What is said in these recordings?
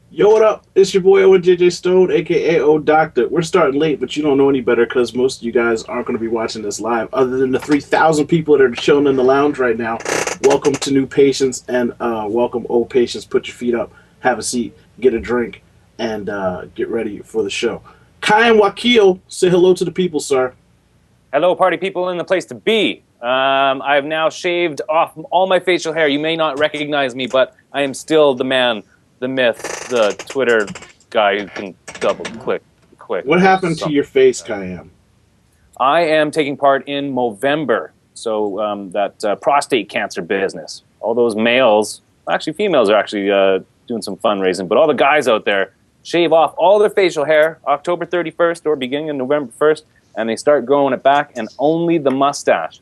Yo, what up? It's your boy Owen JJ Stone, aka OHDOCTAH. We're starting late, but you don't know any better because most of you guys aren't going to be watching this live, other than the 3,000 people that are chilling in the lounge right now. Welcome to new patients and welcome old patients. Put your feet up, have a seat, get a drink, and get ready for the show. Kyan Wakil, say hello to the people, sir. Hello, party people in the place to be. I've now shaved off all my facial hair. You may not recognize me, but I am still the man, the myth, the Twitter guy who can double click quick. What happened to your face, Kyan? I am taking part in Movember, so that prostate cancer business. All those males, actually females, are actually doing some fundraising, but all the guys out there shave off all their facial hair October 31st or beginning of November 1st, and they start growing it back, and only the mustache.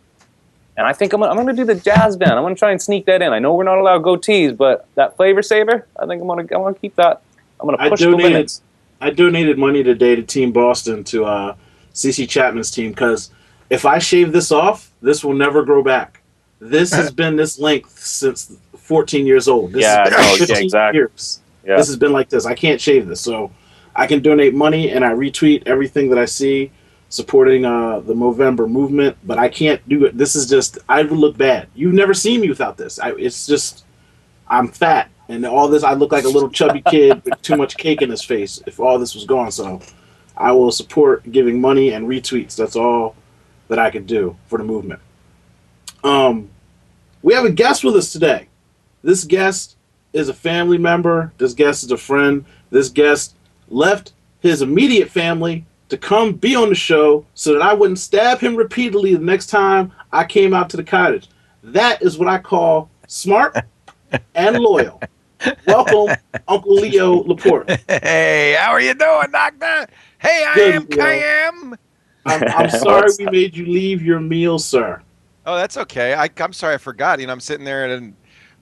And I think I'm gonna do the jazz band. I'm gonna try and sneak that in. I know we're not allowed goatees, but that flavor saver, I think I'm gonna keep that. I'm gonna push the limits. I donated money today to Team Boston to CC Chapman's team because if I shave this off, this will never grow back. This has been this length since 14 years old. This has been 15 exactly. years. Yeah. This has been like this. I can't shave this, so I can donate money and I retweet everything that I see supporting the Movember movement, but I can't do it. This is just, I would look bad. You've never seen me without this. It's just, I'm fat, and all this, I look like a little chubby kid with too much cake in his face if all this was gone. So I will support giving money and retweets. That's all that I can do for the movement. We have a guest with us today. This guest is a family member. This guest is a friend. This guest left his immediate family to come be on the show so that I wouldn't stab him repeatedly the next time I came out to the cottage. That is what I call smart and loyal. Welcome, Uncle Leo Laporte. Hey, how are you doing, Doctor? Hey, I am. I'm sorry we made you leave your meal, sir. Oh, that's okay. I'm sorry I forgot. I'm sitting there at a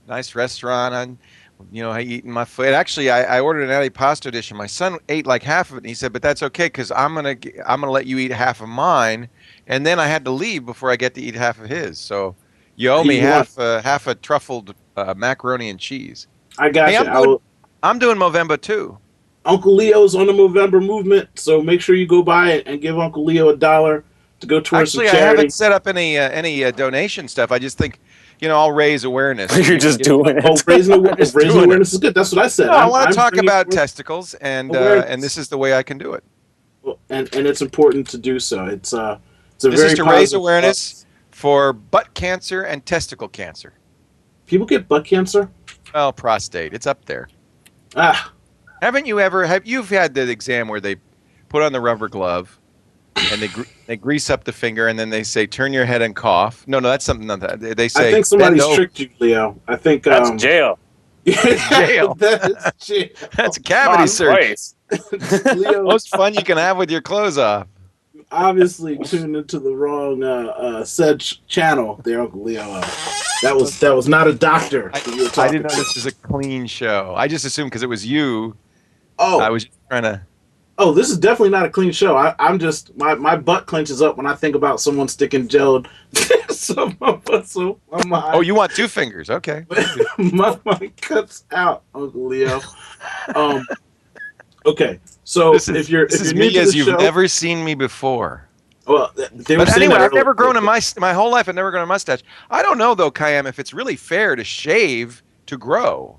nice restaurant. I eating my food. Actually, I ordered an antipasto dish, and my son ate like half of it. And he said, "But that's okay, because I'm gonna let you eat half of mine." And then I had to leave before I get to eat half of his. So you owe me half a truffled macaroni and cheese. I got you. I'm doing Movember too. Uncle Leo's on the Movember movement, so make sure you go by it and give Uncle Leo $1 to go towards some charity. Actually, I haven't set up any donation stuff. I just think, I'll raise awareness. You're just doing it. Oh, raising awareness is good. That's what I said. No, I want to talk about testicles, and this is the way I can do it. Well, and it's important to do so. It's a this very is to raise awareness for butt cancer and testicle cancer. People get butt cancer? Well, prostate. It's up there. Haven't you ever? You've had the exam where they put on the rubber glove and they grease up the finger, and then they say, "Turn your head and cough." No, that's something. They say, I think somebody's tricked you, Leo. I think that's jail. Jail. That is jail. That's a cavity search. Leo, Most fun you can have with your clothes off. obviously tuned into the wrong said channel there, Uncle Leo. That was not a doctor. I didn't know this was a clean show. I just assumed because it was you. Oh, I was just trying to. Oh, this is definitely not a clean show. I'm just my butt clenches up when I think about someone sticking gel. Oh, you want two fingers? Okay. my cuts out, Uncle Leo. Okay, so this is me as you've never seen me before. Well, but anyway, I've never grown my whole life. I've never grown a mustache. I don't know though, Kayam, if it's really fair to shave to grow.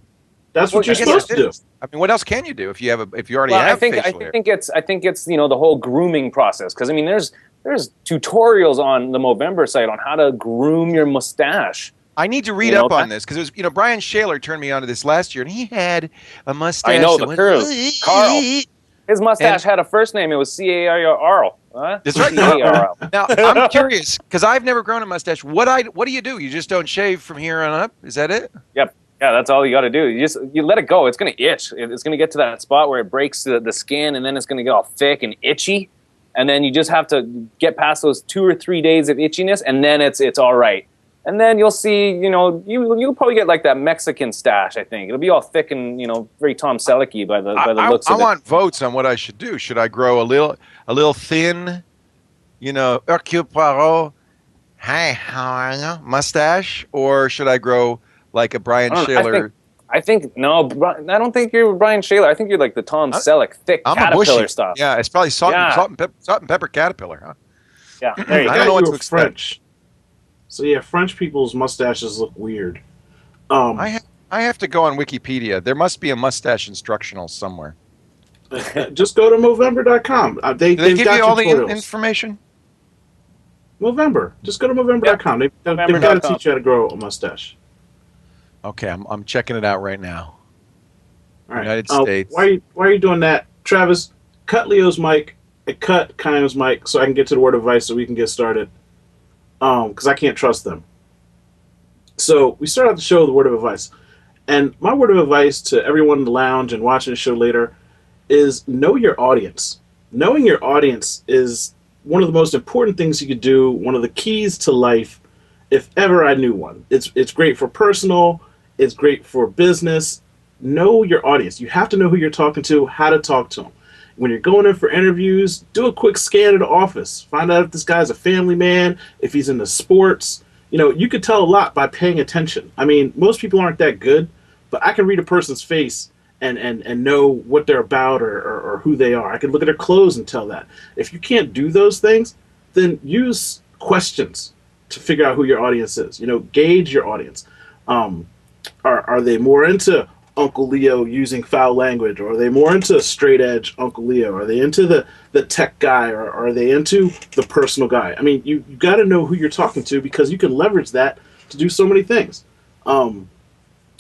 That's what you're supposed to do. I mean, what else can you do if you already have facial hair? I think it's the whole grooming process, because I mean there's tutorials on the Movember site on how to groom your mustache. I need to read up on this because it was Brian Shaler turned me on to this last year, and he had a mustache. I know the curls. Carl. His mustache had a first name. It was C-A-R-L. Huh? That's right. Now I'm curious because I've never grown a mustache. What do you do? You just don't shave from here on up? Is that it? Yep. Yeah, that's all you got to do. You let it go. It's gonna itch. It's gonna get to that spot where it breaks the skin, and then it's gonna get all thick and itchy. And then you just have to get past those 2 or 3 days of itchiness, and then it's all right. And then you'll see, you'll probably get like that Mexican stash. I think it'll be all thick and very Tom Selleck-y by the looks of it. I want votes on what I should do. Should I grow a little thin, Hercule Poirot, hi, how are you, mustache, or should I grow like a Brian Shaler I think no. I don't think you're Brian Shaler. I think you're like the Tom Selleck, thick I'm a caterpillar bushy stuff. Yeah, it's probably salt and pepper caterpillar, huh? Yeah, there you I go. don't know what to expect. French. So yeah, French people's mustaches look weird. I have to go on Wikipedia. There must be a mustache instructional somewhere. Just go to Movember.com. Do they They've give got you all the tutorials. information? Movember. Just go to Movember.com. They've got to Movember.com. teach you how to grow a mustache. Okay, I'm checking it out right now. All right. United States. Why are you doing that, Travis? Cut Leo's mic and cut Kaim's mic so I can get to the word of advice so we can get started. Because I can't trust them. So we start out the show with the word of advice, and my word of advice to everyone in the lounge and watching the show later is know your audience. Knowing your audience is one of the most important things you could do. One of the keys to life, if ever I knew one. It's great for personal. It's great for business. Know your audience. You have to know who you're talking to, how to talk to them. When you're going in for interviews, do a quick scan of the office. Find out if this guy's a family man, if he's into sports. You know, you could tell a lot by paying attention. I mean, most people aren't that good, but I can read a person's face and know what they're about or who they are. I can look at their clothes and tell that. If you can't do those things, then use questions to figure out who your audience is. You know, gauge your audience. Are they more into Uncle Leo using foul language, or are they more into straight edge Uncle Leo? Are they into the tech guy, or are they into the personal guy? I mean, you got to know who you're talking to, because you can leverage that to do so many things.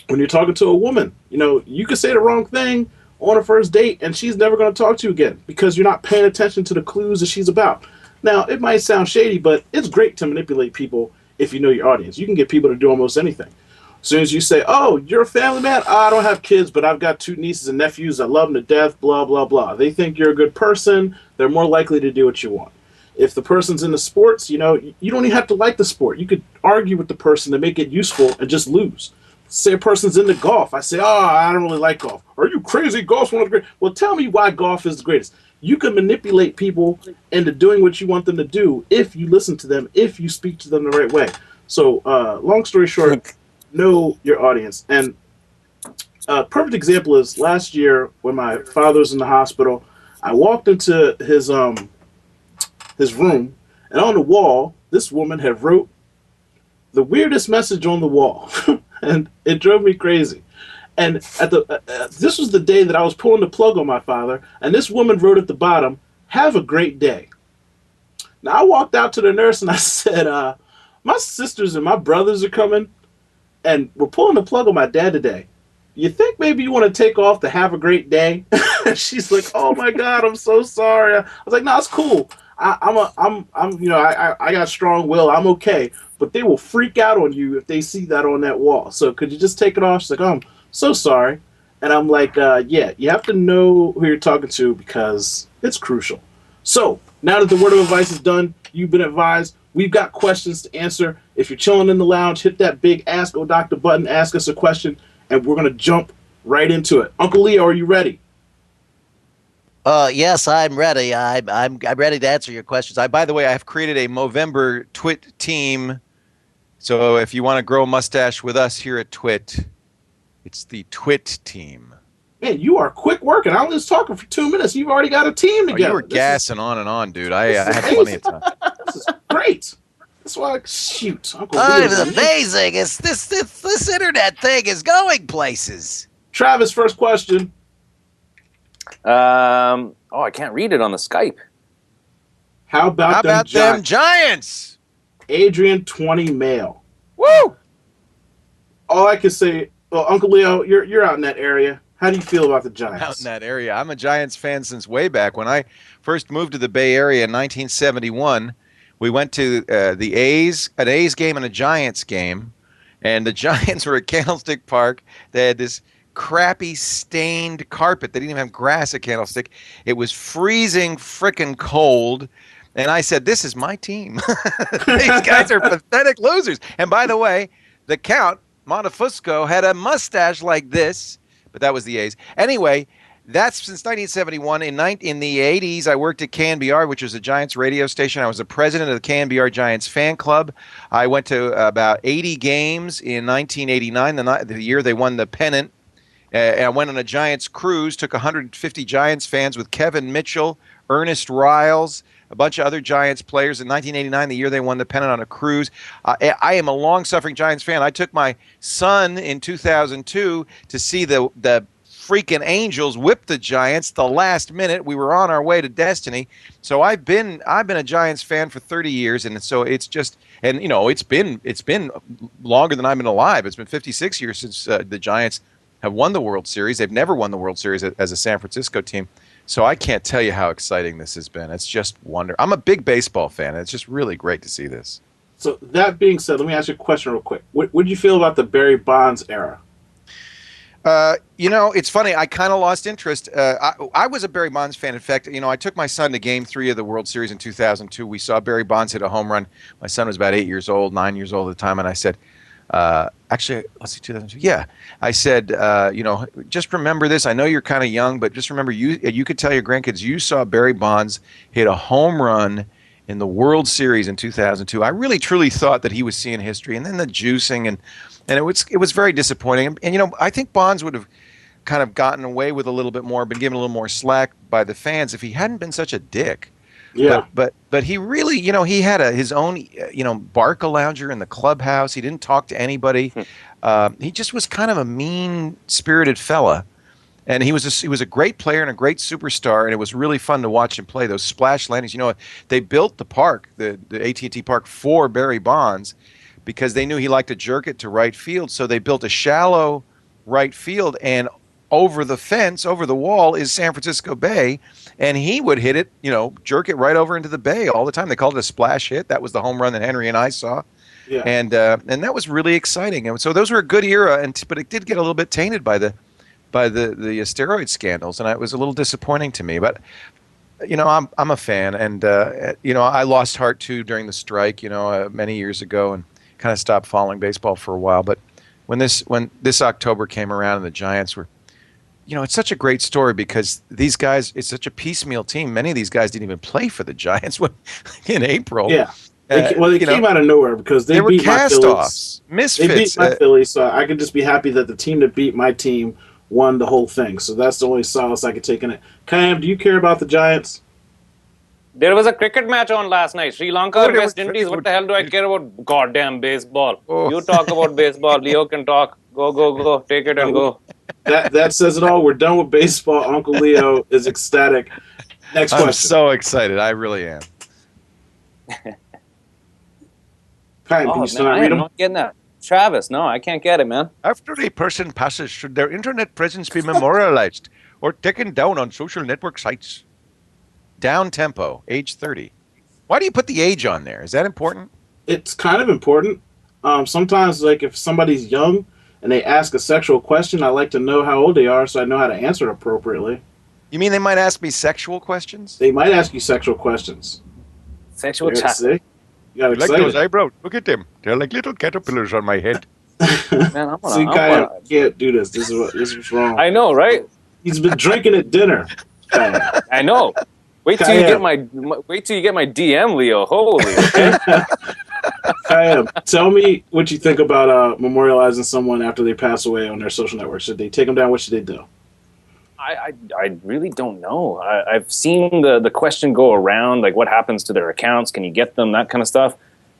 When you're talking to a woman, you know, you could say the wrong thing on a first date and she's never going to talk to you again because you're not paying attention to the clues that she's about. Now, it might sound shady, but it's great to manipulate people if you know your audience. You can get people to do almost anything. As soon as you say, oh, you're a family man? Oh, I don't have kids, but I've got 2 nieces and nephews. I love them to death, blah, blah, blah. They think you're a good person. They're more likely to do what you want. If the person's into sports, you know, you don't even have to like the sport. You could argue with the person to make it useful and just lose. Say a person's into golf. I say, oh, I don't really like golf. Are you crazy? Golf's one of the great. Well, tell me why golf is the greatest. You can manipulate people into doing what you want them to do if you listen to them, if you speak to them the right way. So, long story short, know your audience. And a perfect example is last year when my father was in the hospital. I walked into his room, and on the wall, this woman had wrote the weirdest message on the wall. And it drove me crazy. And this was the day that I was pulling the plug on my father, and this woman wrote at the bottom, "Have a great day." Now, I walked out to the nurse and I said, my sisters and my brothers are coming, and we're pulling the plug on my dad today. You think maybe you want to take off to have a great day? She's like, "Oh my God, I'm so sorry." I was like, "No, it's cool. I got strong will. I'm okay." But they will freak out on you if they see that on that wall. So could you just take it off? She's like, "Oh, I'm so sorry." And I'm like, yeah, you have to know who you're talking to because it's crucial. So now that the word of advice is done, you've been advised. We've got questions to answer. If you're chilling in the lounge, hit that big Ask OHDOCTAH button, ask us a question, and we're going to jump right into it. Uncle Leo, are you ready? Yes, I'm ready. I'm ready to answer your questions. By the way, I have created a Movember TWiT team. So if you want to grow a mustache with us here at TWiT, it's the TWiT team. Man, you are quick working. I was just talking for 2 minutes. You've already got a team together. You were gassing on and on, dude. I had plenty of time. This is great. That's why, shoot. Uncle It's amazing. It's this internet thing is going places. Travis, first question. I can't read it on the Skype. How about them Giants? Adrian 20 male. Woo! All I can say, well, Uncle Leo, you're out in that area. How do you feel about the Giants? Out in that area. I'm a Giants fan since way back. When I first moved to the Bay Area in 1971, we went to an A's game and a Giants game, and the Giants were at Candlestick Park. They had this crappy stained carpet. They didn't even have grass at Candlestick. It was freezing frickin' cold. And I said, this is my team. These guys are pathetic losers. And by the way, the Count, Montefusco, had a mustache like this, but that was the A's. Anyway, that's since 1971. In the 80s, I worked at KNBR, which was a Giants radio station. I was the president of the KNBR Giants fan club. I went to about 80 games in 1989, the year they won the pennant. And I went on a Giants cruise, took 150 Giants fans with Kevin Mitchell, Ernest Riles, a bunch of other Giants players in 1989, the year they won the pennant, on a cruise. I am a long-suffering Giants fan. I took my son in 2002 to see the freaking Angels whip the Giants the last minute. We were on our way to destiny. So I've been a Giants fan for 30 years, and so it's just, and you know, it's been longer than I've been alive. It's been 56 years since the Giants have won the World Series. They've never won the World Series as a San Francisco team. So I can't tell you how exciting this has been. It's just wonderful. I'm a big baseball fan, and it's just really great to see this. So that being said, let me ask you a question real quick. What did you feel about the Barry Bonds era? You know, it's funny. I kind of lost interest. I was a Barry Bonds fan. In fact, you know, I took my son to Game 3 of the World Series in 2002. We saw Barry Bonds hit a home run. My son was about 9 years old at the time, and I said, actually, let's see, 2002. Yeah, I said, you know, just remember this. I know you're kind of young, but just remember, you could tell your grandkids you saw Barry Bonds hit a home run in the World Series in 2002. I really truly thought that he was seeing history, and then the juicing, and it was very disappointing. And you know, I think Bonds would have kind of gotten away with a little bit more, been given a little more slack by the fans if he hadn't been such a dick. Yeah. But he really, you know, he had his own, you know, Barca-lounger in the clubhouse. He didn't talk to anybody. He just was kind of a mean-spirited fella. And he was a great player and a great superstar, and it was really fun to watch him play. Those splash landings, you know, they built the park, the AT&T Park, for Barry Bonds because they knew he liked to jerk it to right field. So they built a shallow right field, and over the fence, over the wall, is San Francisco Bay, and he would hit it, you know, jerk it right over into the bay all the time. They called it a splash hit. That was the home run that Henry and I saw. Yeah. And that was really exciting. And so those were a good era, but it did get a little bit tainted by the steroid scandals, and it was a little disappointing to me. But you know, I'm a fan, and you know, I lost heart too during the strike, you know, many years ago, and kind of stopped following baseball for a while. But when this October came around and the Giants were, you know, it's such a great story because these guys, it's such a piecemeal team. Many of these guys didn't even play for the Giants in April. Yeah. They came out of nowhere because they beat my Phillies. Misfits. They beat my Phillies, so I could just be happy that the team that beat my team won the whole thing. So that's the only solace I could take in it. Cam, do you care about the Giants? There was a cricket match on last night. Sri Lanka or West Indies. What the hell do I care about goddamn baseball? Oh. You talk about baseball. Leo can talk. Go. Take it and go. That says it all. We're done with baseball. Uncle Leo is ecstatic. Next question. I'm so excited. I really am. Can you still not read them? I'm not getting that. Travis, no, I can't get it, man. After a person passes, should their internet presence be memorialized or taken down on social network sites? Down tempo, age 30. Why do you put the age on there? Is that important? It's kind of important. Sometimes, like, if somebody's young and they ask a sexual question, I like to know how old they are so I know how to answer it appropriately. You mean they might ask me sexual questions? They might ask you sexual questions. Sexual chat. You got like those eyebrows. Look at them. They're like little caterpillars on my head. Man, I can't do this. This is what's wrong. I know, right? He's been drinking at dinner. I know. Wait till you get my DM, Leo. Holy. Kayam, tell me what you think about memorializing someone after they pass away on their social network. Should they take them down? What should they do? I really don't know. I've seen the question go around, like what happens to their accounts? Can you get them? That kind of stuff.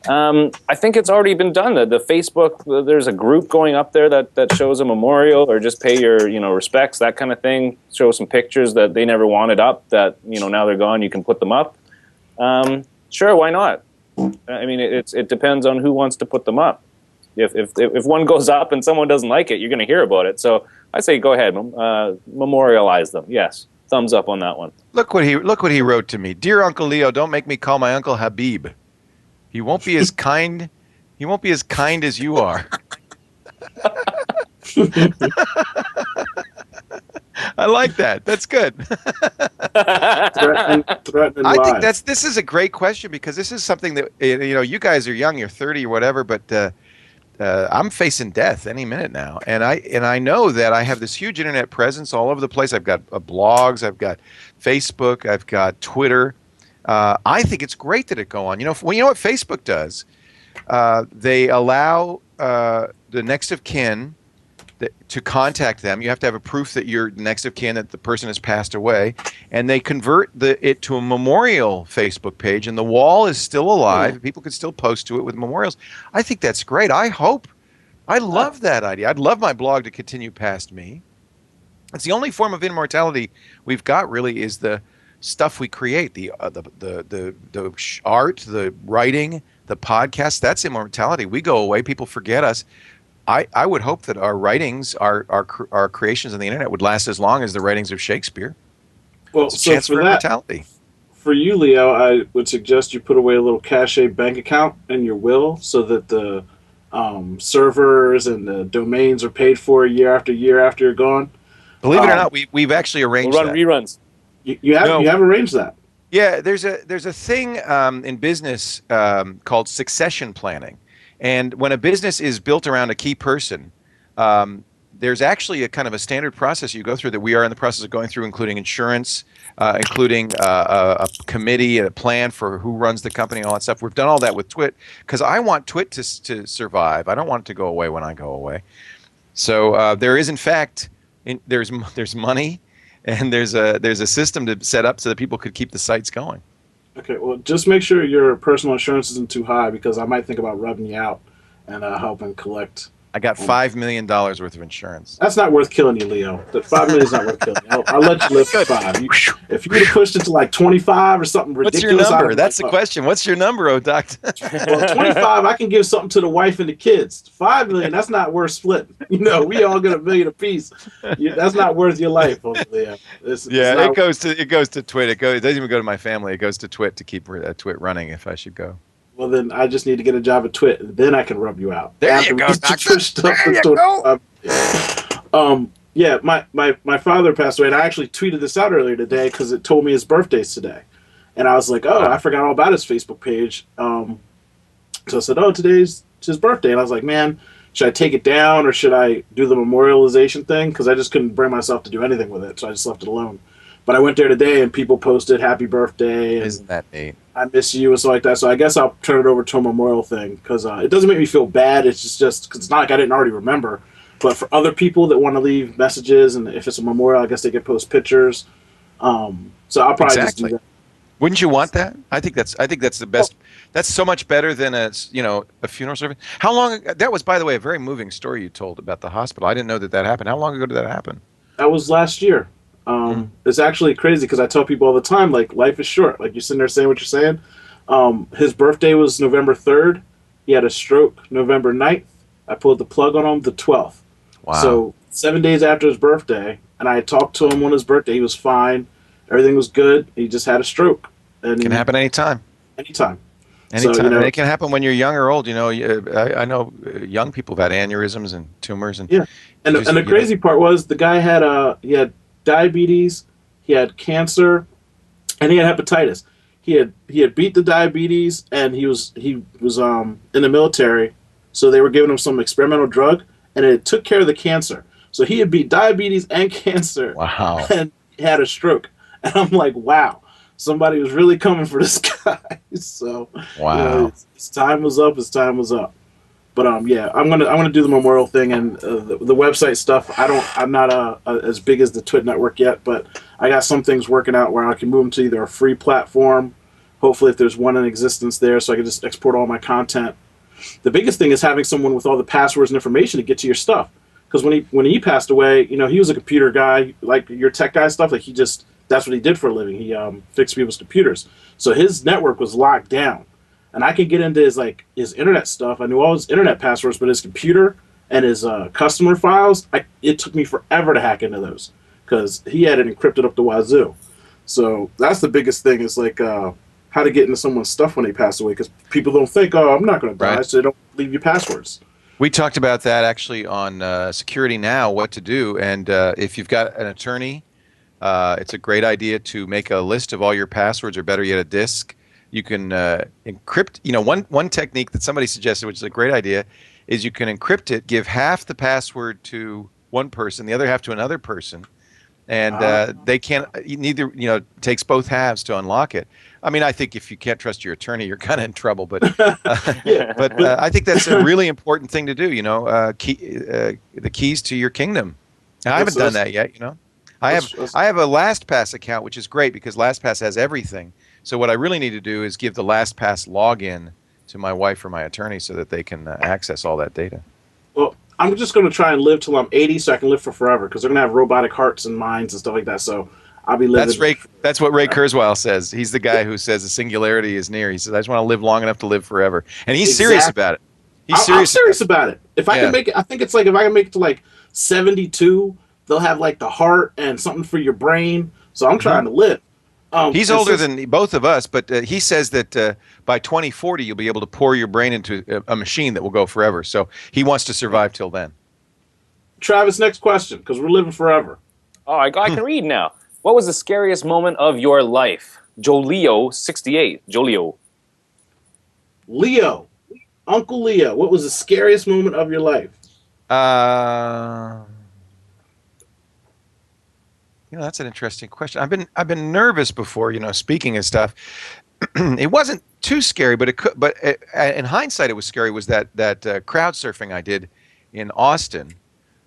I think it's already been done. The Facebook, there's a group going up there that shows a memorial, or just pay your respects, that kind of thing. Show some pictures that they never wanted up that now they're gone. You can put them up. Sure, why not? I mean, it depends on who wants to put them up. If one goes up and someone doesn't like it, you're going to hear about it. So I say go ahead, memorialize them. Yes, thumbs up on that one. Look what he wrote to me. Dear Uncle Leo, don't make me call my uncle Habib. He won't be as kind. He won't be as kind as you are. I like that. That's good. Threatening I think this is a great question because this is something that you guys are young, you're 30 or whatever, but I'm facing death any minute now, and I know that I have this huge internet presence all over the place. I've got blogs, I've got Facebook, I've got Twitter. I think it's great that it go on. You know what Facebook does? They allow the next of kin to contact them. You have to have a proof that you're next of kin, that the person has passed away, and they convert it to a memorial Facebook page, and the wall is still alive. People can still post to it with memorials. I think that's great. I love that idea. I'd love my blog to continue past me. It's the only form of immortality we've got, really, is the stuff we create, the art, the writing, the podcast. That's immortality. We go away, people forget us. I would hope that our writings, our creations on the internet would last as long as the writings of Shakespeare. Well, it's a so chance for for that, immortality. For you, Leo, I would suggest you put away a little cache bank account in your will so that the servers and the domains are paid for year after you're gone. Believe it or not, we've actually arranged We'll run that. reruns. You have arranged that. Yeah, there's a thing in business called succession planning. And when a business is built around a key person, there's actually a kind of a standard process you go through that we are in the process of going through, including insurance, including a committee, a plan for who runs the company, all that stuff. We've done all that with TWiT because I want TWiT to survive. I don't want it to go away when I go away. So there is, in fact, there's money, and there's a system to set up so that people could keep the sites going. Okay, well, just make sure your personal insurance isn't too high because I might think about rubbing you out and helping collect. I got $5 million worth of insurance. That's not worth killing you, Leo. The $5 million is not worth killing you. I'll let you live for 5. If you would have pushed it to like 25 or something ridiculous. What's your number? That's the question. What's your number, OHDOCTAH? Well, 25, I can give something to the wife and the kids. 5 million, that's not worth splitting. We all get $1 million apiece. That's not worth your life, Leo. It goes to TWiT. It doesn't even go to my family. It goes to TWiT to keep TWiT running if I should go. Well, then I just need to get a job at TWiT, and then I can rub you out. There you go, Doctor. There you go. Yeah, my father passed away, and I actually tweeted this out earlier today because it told me his birthday's today. And I was like, oh, I forgot all about his Facebook page. So I said, oh, today's his birthday. And I was like, man, should I take it down or should I do the memorialization thing? Because I just couldn't bring myself to do anything with it, so I just left it alone. But I went there today, and people posted happy birthday. And isn't that neat? I miss you and stuff like that. So I guess I'll turn it over to a memorial thing because it doesn't make me feel bad. It's just because it's not like I didn't already remember. But for other people that want to leave messages, and if it's a memorial, I guess they could post pictures. So I'll probably just do that. Wouldn't you want that? I think that's the best. That's so much better than a funeral service. How long? That was, by the way, a very moving story you told about the hospital. I didn't know that happened. How long ago did that happen? That was last year. It's actually crazy because I tell people all the time, like, life is short. Like, you're sitting there saying what you're saying. His birthday was November 3rd. He had a stroke November 9th. I pulled the plug on him the 12th. Wow. So 7 days after his birthday, and I talked to him on his birthday. He was fine. Everything was good. He just had a stroke. And it can happen anytime. Anytime. So, it can happen when you're young or old. I know young people have had aneurysms and tumors. And the crazy part was the guy had he had diabetes, he had cancer, and he had hepatitis. He had beat the diabetes, and he was in the military, so they were giving him some experimental drug, and it took care of the cancer. So he had beat diabetes and cancer. Wow. And had a stroke. And I'm like, wow, somebody was really coming for this guy. So wow, his time was up. His time was up. But I'm gonna do the memorial thing and the website stuff. I'm not as big as the TWiT network yet, but I got some things working out where I can move them to either a free platform, hopefully if there's one in existence there, so I can just export all my content. The biggest thing is having someone with all the passwords and information to get to your stuff. Because when he passed away, he was a computer guy, like your tech guy stuff. Like that's what he did for a living. He fixed people's computers. So his network was locked down. And I could get into his internet stuff. I knew all his internet passwords, but his computer and his customer files, it took me forever to hack into those because he had it encrypted up the wazoo. So that's the biggest thing is how to get into someone's stuff when they pass away because people don't think, oh, I'm not going to die, so they don't leave you passwords. We talked about that actually on Security Now, what to do. And if you've got an attorney, it's a great idea to make a list of all your passwords or better yet a disk. You can encrypt, one technique that somebody suggested, which is a great idea, is you can encrypt it, give half the password to one person, the other half to another person, and they can't, neither, it takes both halves to unlock it. I mean, I think if you can't trust your attorney, you're kind of in trouble. But Yeah. I think that's a really important thing to do. You know, the keys to your kingdom. I haven't done that yet. You know, I have a LastPass account, which is great because LastPass has everything. So what I really need to do is give the LastPass login to my wife or my attorney so that they can access all that data. Well, I'm just going to try and live till I'm 80 so I can live for forever because they're going to have robotic hearts and minds and stuff like that. So I'll be living. That's what Ray Kurzweil says. He's the guy who says the singularity is near. He says, I just want to live long enough to live forever. And he's serious about it. I'm serious about it. If I can make it, I think it's like if I can make it to like 72, they'll have like the heart and something for your brain. So I'm trying to live. He's older than both of us, but he says that by 2040, you'll be able to pour your brain into a machine that will go forever. So he wants to survive till then. Travis, next question, because we're living forever. Oh, I can read now. What was the scariest moment of your life? Jolio, 68. Jolio. Leo. Uncle Leo, what was the scariest moment of your life? You know, that's an interesting question. I've been nervous before, you know, speaking and stuff. It wasn't too scary, but in hindsight, it was scary. Was that crowd surfing I did in Austin?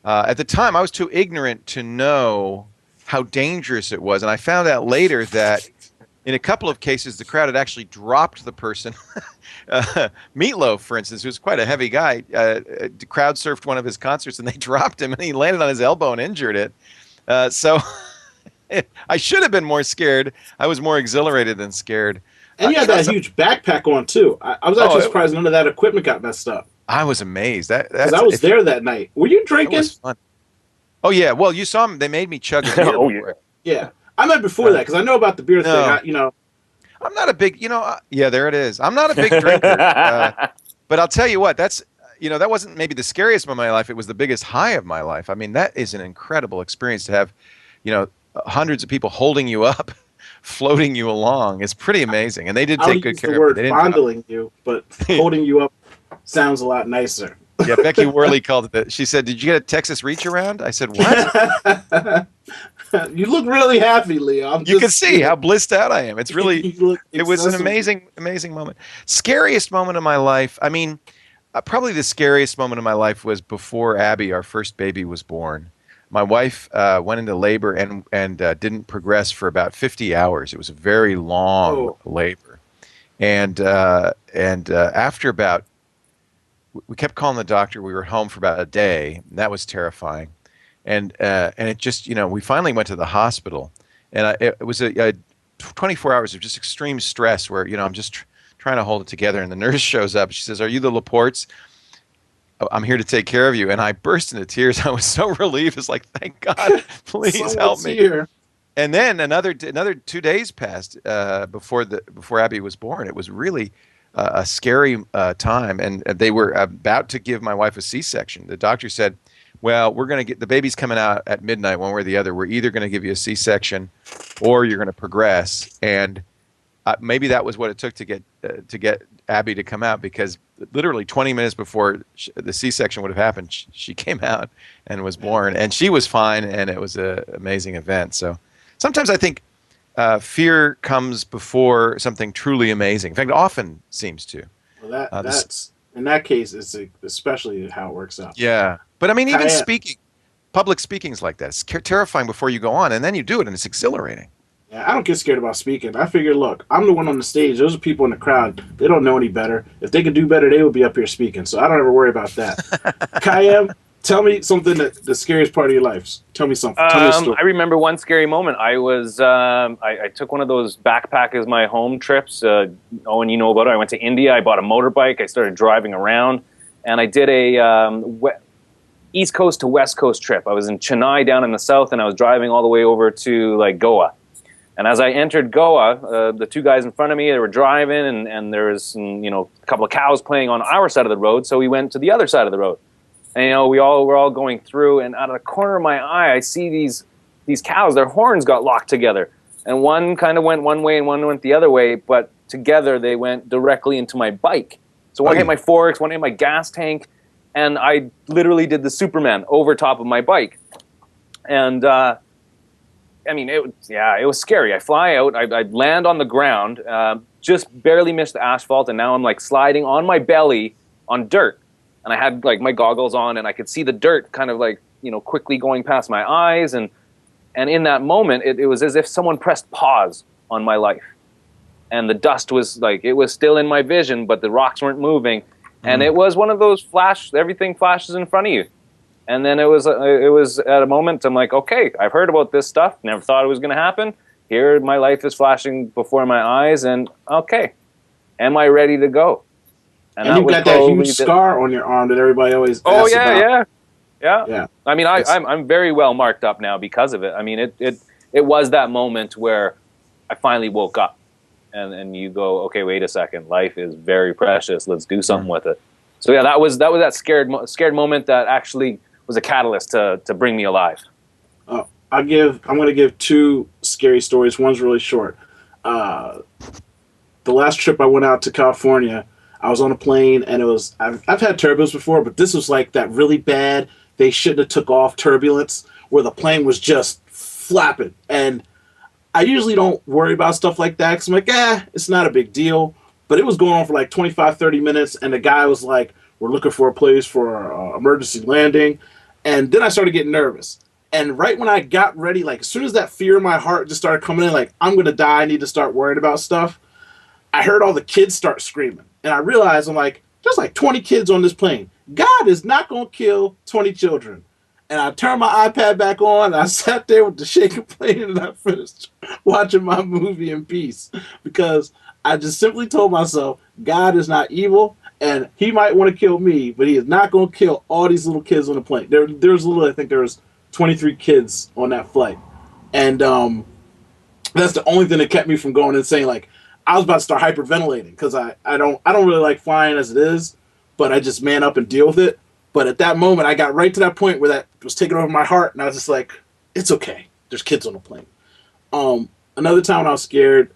At the time, I was too ignorant to know how dangerous it was, and I found out later that in a couple of cases, the crowd had actually dropped the person. Meatloaf, for instance, who's quite a heavy guy, crowd surfed one of his concerts, and they dropped him, and he landed on his elbow and injured it. So I should have been more scared. I was more exhilarated than scared. And you had that huge backpack on, too. I was actually surprised none of that equipment got messed up. I was amazed. Because I was there that night. Were you drinking? That was fun. Oh, yeah. Well, you saw them. They made me chug a beer. Oh, yeah. Yeah. I meant before that, because I know about the beer thing. I'm not a big, yeah, there it is. I'm not a big drinker. But I'll tell you what, that wasn't maybe the scariest moment of my life. It was the biggest high of my life. I mean, that is an incredible experience to have, hundreds of people holding you up, floating you along. It's pretty amazing. And they did take good care of me. They didn't fondling you, but holding you up sounds a lot nicer. Yeah, Becky Worley called it. She said, "Did you get a Texas reach around?" I said, "What?" You look really happy, Leo. You can see how blissed out I am. It's really, it was an amazing moment. Scariest moment of my life. I mean, probably the scariest moment of my life was before Abby, our first baby, was born. My wife went into labor and didn't progress for about 50 hours. It was a very long labor, and after about, we kept calling the doctor. We were home for about a day. And that was terrifying. And it just, we finally went to the hospital, and it was a 24 hours of just extreme stress where, I'm just trying to hold it together. And the nurse shows up. She says, "Are you the Laportes? I'm here to take care of you." And I burst into tears. I was so relieved. It's like, thank God, please help me. Here. And then another 2 days passed before Abby was born. It was really a scary time. And they were about to give my wife a C-section. The doctor said, "Well, we're going to get the baby's coming out at midnight, one way or the other. We're either going to give you a C-section or you're going to progress." And maybe that was what it took to get Abby to come out, because literally 20 minutes before the C-section would have happened, she came out and was born, and she was fine, and it was an amazing event. So sometimes I think fear comes before something truly amazing. In fact, it often seems to. Well, that's in that case, it's especially how it works out. Yeah. But I mean, even public speaking's like that. It's terrifying before you go on, and then you do it, and it's exhilarating. Yeah, I don't get scared about speaking. I figure, look, I'm the one on the stage. Those are people in the crowd. They don't know any better. If they could do better, they would be up here speaking. So I don't ever worry about that. Kayem, tell me something the scariest part of your life. Tell me something. Tell me a story. I remember one scary moment. I was I took one of those backpack as my home trips. Owen, you know about it. I went to India. I bought a motorbike. I started driving around, and I did a East Coast to West Coast trip. I was in Chennai down in the south, and I was driving all the way over to like Goa. And as I entered Goa, the two guys in front of me, they were driving, and there was a couple of cows playing on our side of the road. So we went to the other side of the road, and we're all going through. And out of the corner of my eye, I see these cows. Their horns got locked together, and one kind of went one way and one went the other way. But together, they went directly into my bike. So one hit my forks, one hit my gas tank, and I literally did the Superman over top of my bike, and. I mean, it was scary. I fly out, I land on the ground, just barely missed the asphalt, and now I'm like sliding on my belly on dirt. And I had like my goggles on, and I could see the dirt kind of like, quickly going past my eyes. And in that moment, it was as if someone pressed pause on my life. And the dust was like, it was still in my vision, but the rocks weren't moving. And it was one of those everything flashes in front of you. And then it was at a moment, I'm like, okay, I've heard about this stuff. Never thought it was going to happen. Here, my life is flashing before my eyes. And okay, am I ready to go? And you've got that huge scar on your arm that everybody always asks about. Yeah. I mean, I'm very well marked up now because of it. I mean, it was that moment where I finally woke up. And you go, okay, wait a second. Life is very precious. Let's do something with it. So yeah, that was that scared moment that actually was a catalyst to bring me alive. I'm going to give 2 scary stories. One's really short. The last trip I went out to California, I was on a plane, and I've had turbulence before, but this was like that really bad, they shouldn't have took off turbulence, where the plane was just flapping. And I usually don't worry about stuff like that because I'm like, it's not a big deal. But it was going on for like 25, 30 minutes, and the guy was like, we're looking for a place for emergency landing. And then I started getting nervous. And right when I got ready, like as soon as that fear in my heart just started coming in, like, I'm going to die, I need to start worrying about stuff, I heard all the kids start screaming. And I realized, I'm like, there's like 20 kids on this plane. God is not going to kill 20 children. And I turned my iPad back on, and I sat there with the shaking plane, and I finished watching my movie in peace. Because I just simply told myself, God is not evil, and he might want to kill me, but he is not going to kill all these little kids on the plane. There's literally, I think there was 23 kids on that flight. And that's the only thing that kept me from going insane. Like, I was about to start hyperventilating, because I don't really like flying as it is, but I just man up and deal with it. But at that moment, I got right to that point where that was taking over my heart, and I was just like, it's okay. There's kids on the plane. Another time when I was scared,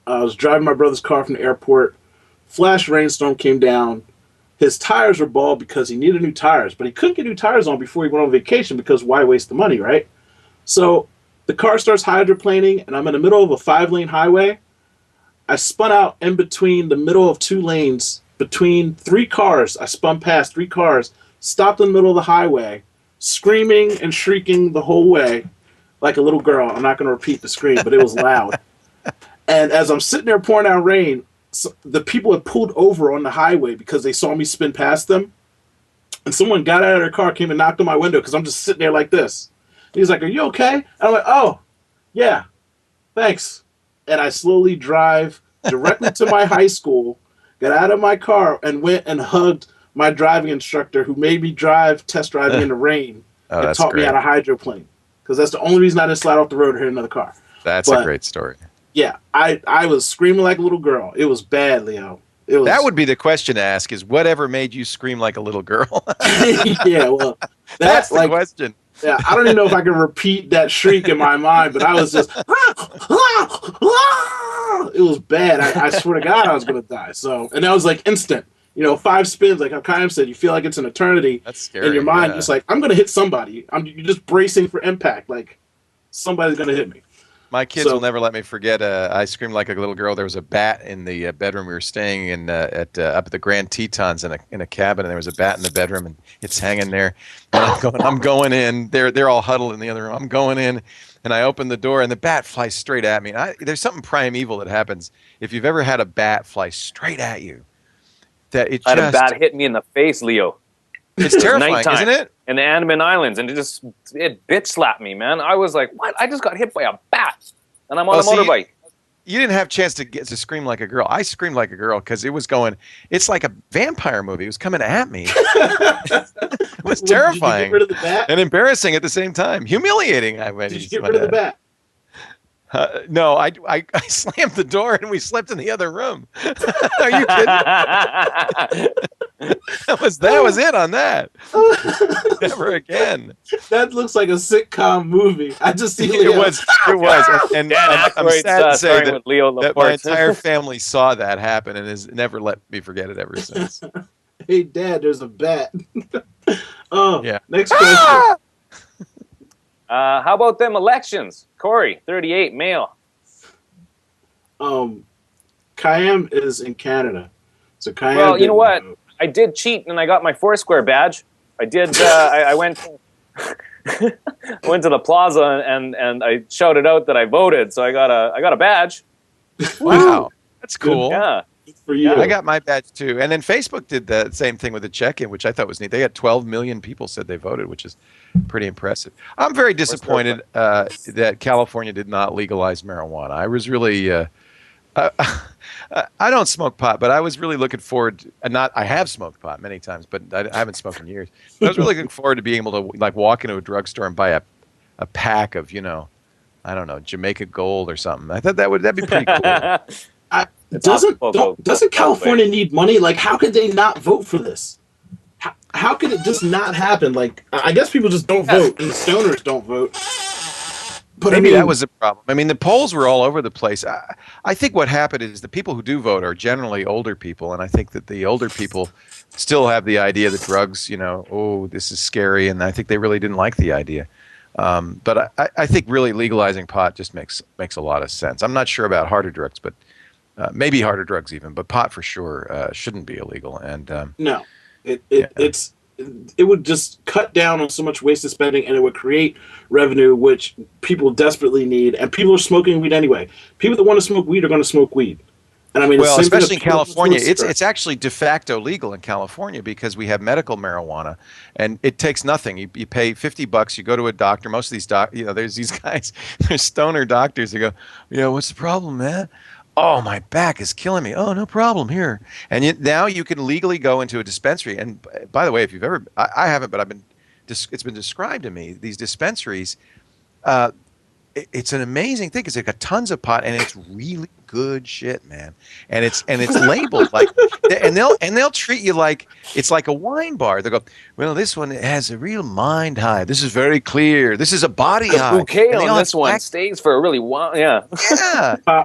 I was driving my brother's car from the airport. Flash rainstorm came down. His tires were bald because he needed new tires, but he couldn't get new tires on before he went on vacation because why waste the money, right? So the car starts hydroplaning, and I'm in the middle of a 5-lane highway. I spun out in between the middle of 2 lanes, between 3 cars. I spun past 3 cars, stopped in the middle of the highway, screaming and shrieking the whole way like a little girl. I'm not going to repeat the scream, but it was loud. And as I'm sitting there pouring down rain, the people had pulled over on the highway because they saw me spin past them. And someone got out of their car, came and knocked on my window because I'm just sitting there like this. And he's like, are you okay? And I'm like, oh, yeah, thanks. And I slowly drive directly to my high school, got out of my car, and went and hugged my driving instructor who made me test driving in the rain and taught me how to hydroplane. Because that's the only reason I didn't slide off the road or hit another car. That's a great story. Yeah, I was screaming like a little girl. It was bad, Leo. That would be the question to ask: is whatever made you scream like a little girl? Yeah, well, that's the question. Yeah, I don't even know if I can repeat that shriek in my mind, but I was just, it was bad. I swear to God, I was gonna die. So, and that was like instant. 5 spins, like Chaim said, you feel like it's an eternity. That's scary. In your mind. It's like, I'm gonna hit somebody. You're just bracing for impact. Like somebody's gonna hit me. My kids will never let me forget. I screamed like a little girl. There was a bat in the bedroom we were staying in up at the Grand Tetons in a cabin, and there was a bat in the bedroom, and it's hanging there. And I'm going in. They're all huddled in the other room. I'm going in, and I open the door, and the bat flies straight at me. There's something primeval that happens if you've ever had a bat fly straight at you. I had a bat hit me in the face, Leo. It's terrifying, isn't it? In the Andaman Islands, and it bitch slapped me, man. I was like, what? I just got hit by a bat, and I'm on a motorbike. You didn't have a chance to scream like a girl. I screamed like a girl because it's like a vampire movie. It was coming at me. It was terrifying. Did you get rid of the bat? And embarrassing at the same time. Humiliating. Did you get rid of the bat? No, I slammed the door and we slept in the other room. Are you kidding? That was it on that. Never again. That looks like a sitcom movie. I just see it was. And I'm sad to say that Laporte. My entire family saw that happen and has never let me forget it ever since. Hey, Dad, there's a bat. Oh, yeah. Next question. How about them elections? Corey, 38, male. Kayam is in Canada, so Kayam. Well, you know what? I did cheat and I got my Foursquare badge. I did. I went. I went to the plaza and I shouted out that I voted, so I got a badge. Wow, that's cool. Yeah. For you. Yeah, I got my badge too. And then Facebook did the same thing with the check-in, which I thought was neat. They had 12 million people said they voted, which is pretty impressive. I'm very disappointed that California did not legalize marijuana. I was really, I don't smoke pot, but I was really looking forward. I have smoked pot many times, but I haven't smoked in years. But I was really looking forward to being able to like walk into a drugstore and buy a pack of, I don't know, Jamaica Gold or something. I thought that'd be pretty cool. Doesn't California need money? Like, how could they not vote for this? How could it just not happen? Like, I guess people just don't vote, and the stoners don't vote. But Maybe that was the problem. I mean, the polls were all over the place. I think what happened is the people who do vote are generally older people, and I think that the older people still have the idea that drugs, oh, this is scary, and I think they really didn't like the idea. But I think really legalizing pot just makes a lot of sense. I'm not sure about harder drugs, but maybe harder drugs even, but pot for sure shouldn't be illegal. And no, it would just cut down on so much wasted spending, and it would create revenue, which people desperately need. And people are smoking weed anyway. People that want to smoke weed are going to smoke weed. And I mean, well, especially in California, it's actually de facto legal in California because we have medical marijuana, and it takes nothing. You pay $50, you go to a doctor. Most of these there's these guys, there's stoner doctors who go, what's the problem, man? Oh, my back is killing me. Oh, no problem here. And now you can legally go into a dispensary. And by the way, if you've ever, I haven't, but it's been described to me. These dispensaries, it's an amazing thing because they've got tons of pot, and it's really good shit, man. And it's labeled like, and they'll treat you like it's like a wine bar. They go, well, this one has a real mind high. This is very clear. This is a body high. Okay, on this one stays for a really while. Yeah.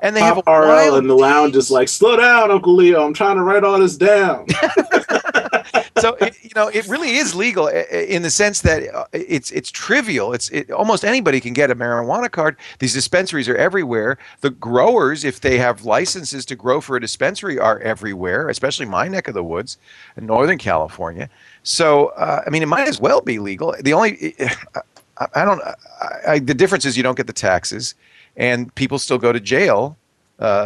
And they have a RL in the lounge is like, slow down, Uncle Leo. I'm trying to write all this down. So it really is legal in the sense that it's trivial. Almost anybody can get a marijuana card. These dispensaries are everywhere. The growers, if they have licenses to grow for a dispensary, are everywhere, especially my neck of the woods in Northern California. So I mean, it might as well be legal. The only the difference is you don't get the taxes, and people still go to jail.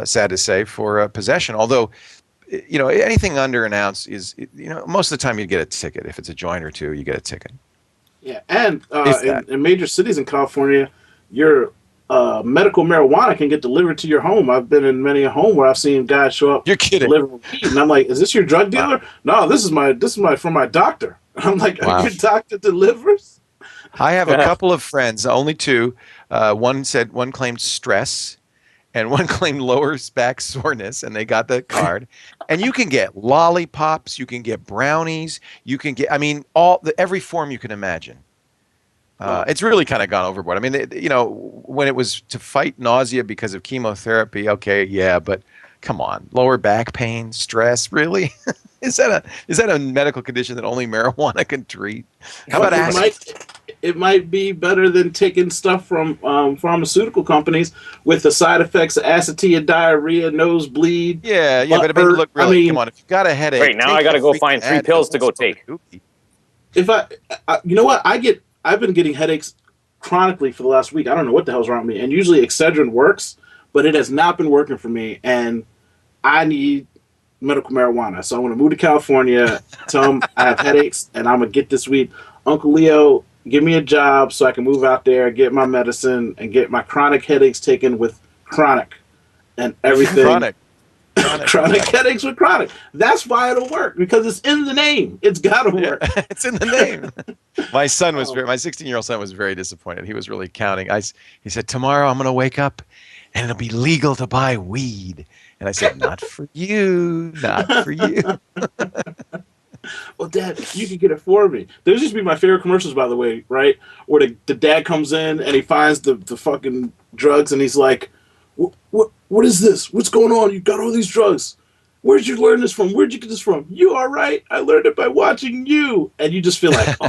Sad to say, for possession. Although, anything under an ounce is, most of the time you get a ticket. If it's a joint or two, you get a ticket. Yeah, and in major cities in California, your medical marijuana can get delivered to your home. I've been in many a home where I've seen guys show up. You're kidding. Delivering weed, and I'm like, "Is this your drug dealer?" Wow. No, this is my from my doctor. I'm like, wow. Your doctor delivers? I have a couple of friends, only two. One claimed stress, and one claimed lower back soreness, and they got the card. And you can get lollipops, you can get brownies, you can get, every form you can imagine. It's really kind of gone overboard. I mean, when it was to fight nausea because of chemotherapy, okay, yeah, but come on, lower back pain, stress, really? Is that a medical condition that only marijuana can treat? How about acid? It might be better than taking stuff from pharmaceutical companies with the side effects of acetia, diarrhea, nosebleed. Yeah, but look, really, come on. If you've got a headache, right now I got to go find 3 pills to go take. If you know what, I've been getting headaches chronically for the last week. I don't know what the hell's wrong with me. And usually Excedrin works, but it has not been working for me. And I need medical marijuana. So I'm going to move to California, tell them I have headaches, and I'm going to get this weed. Uncle Leo, give me a job so I can move out there, get my medicine, and get my chronic headaches taken with chronic and everything. Chronic headaches with chronic. That's why it'll work, because it's in the name. It's got to work. It's in the name. My son was my 16-year-old son was very disappointed. He was really counting. He said, tomorrow I'm going to wake up and it'll be legal to buy weed. And I said, not for you, not for you. Well, Dad, you can get it for me. Those used to be my favorite commercials, by the way, right? Where the dad comes in and he finds the fucking drugs and he's like, what is this? What's going on? You got all these drugs. Where'd you learn this from? Where'd you get this from? You are right. I learned it by watching you. And you just feel like, oh.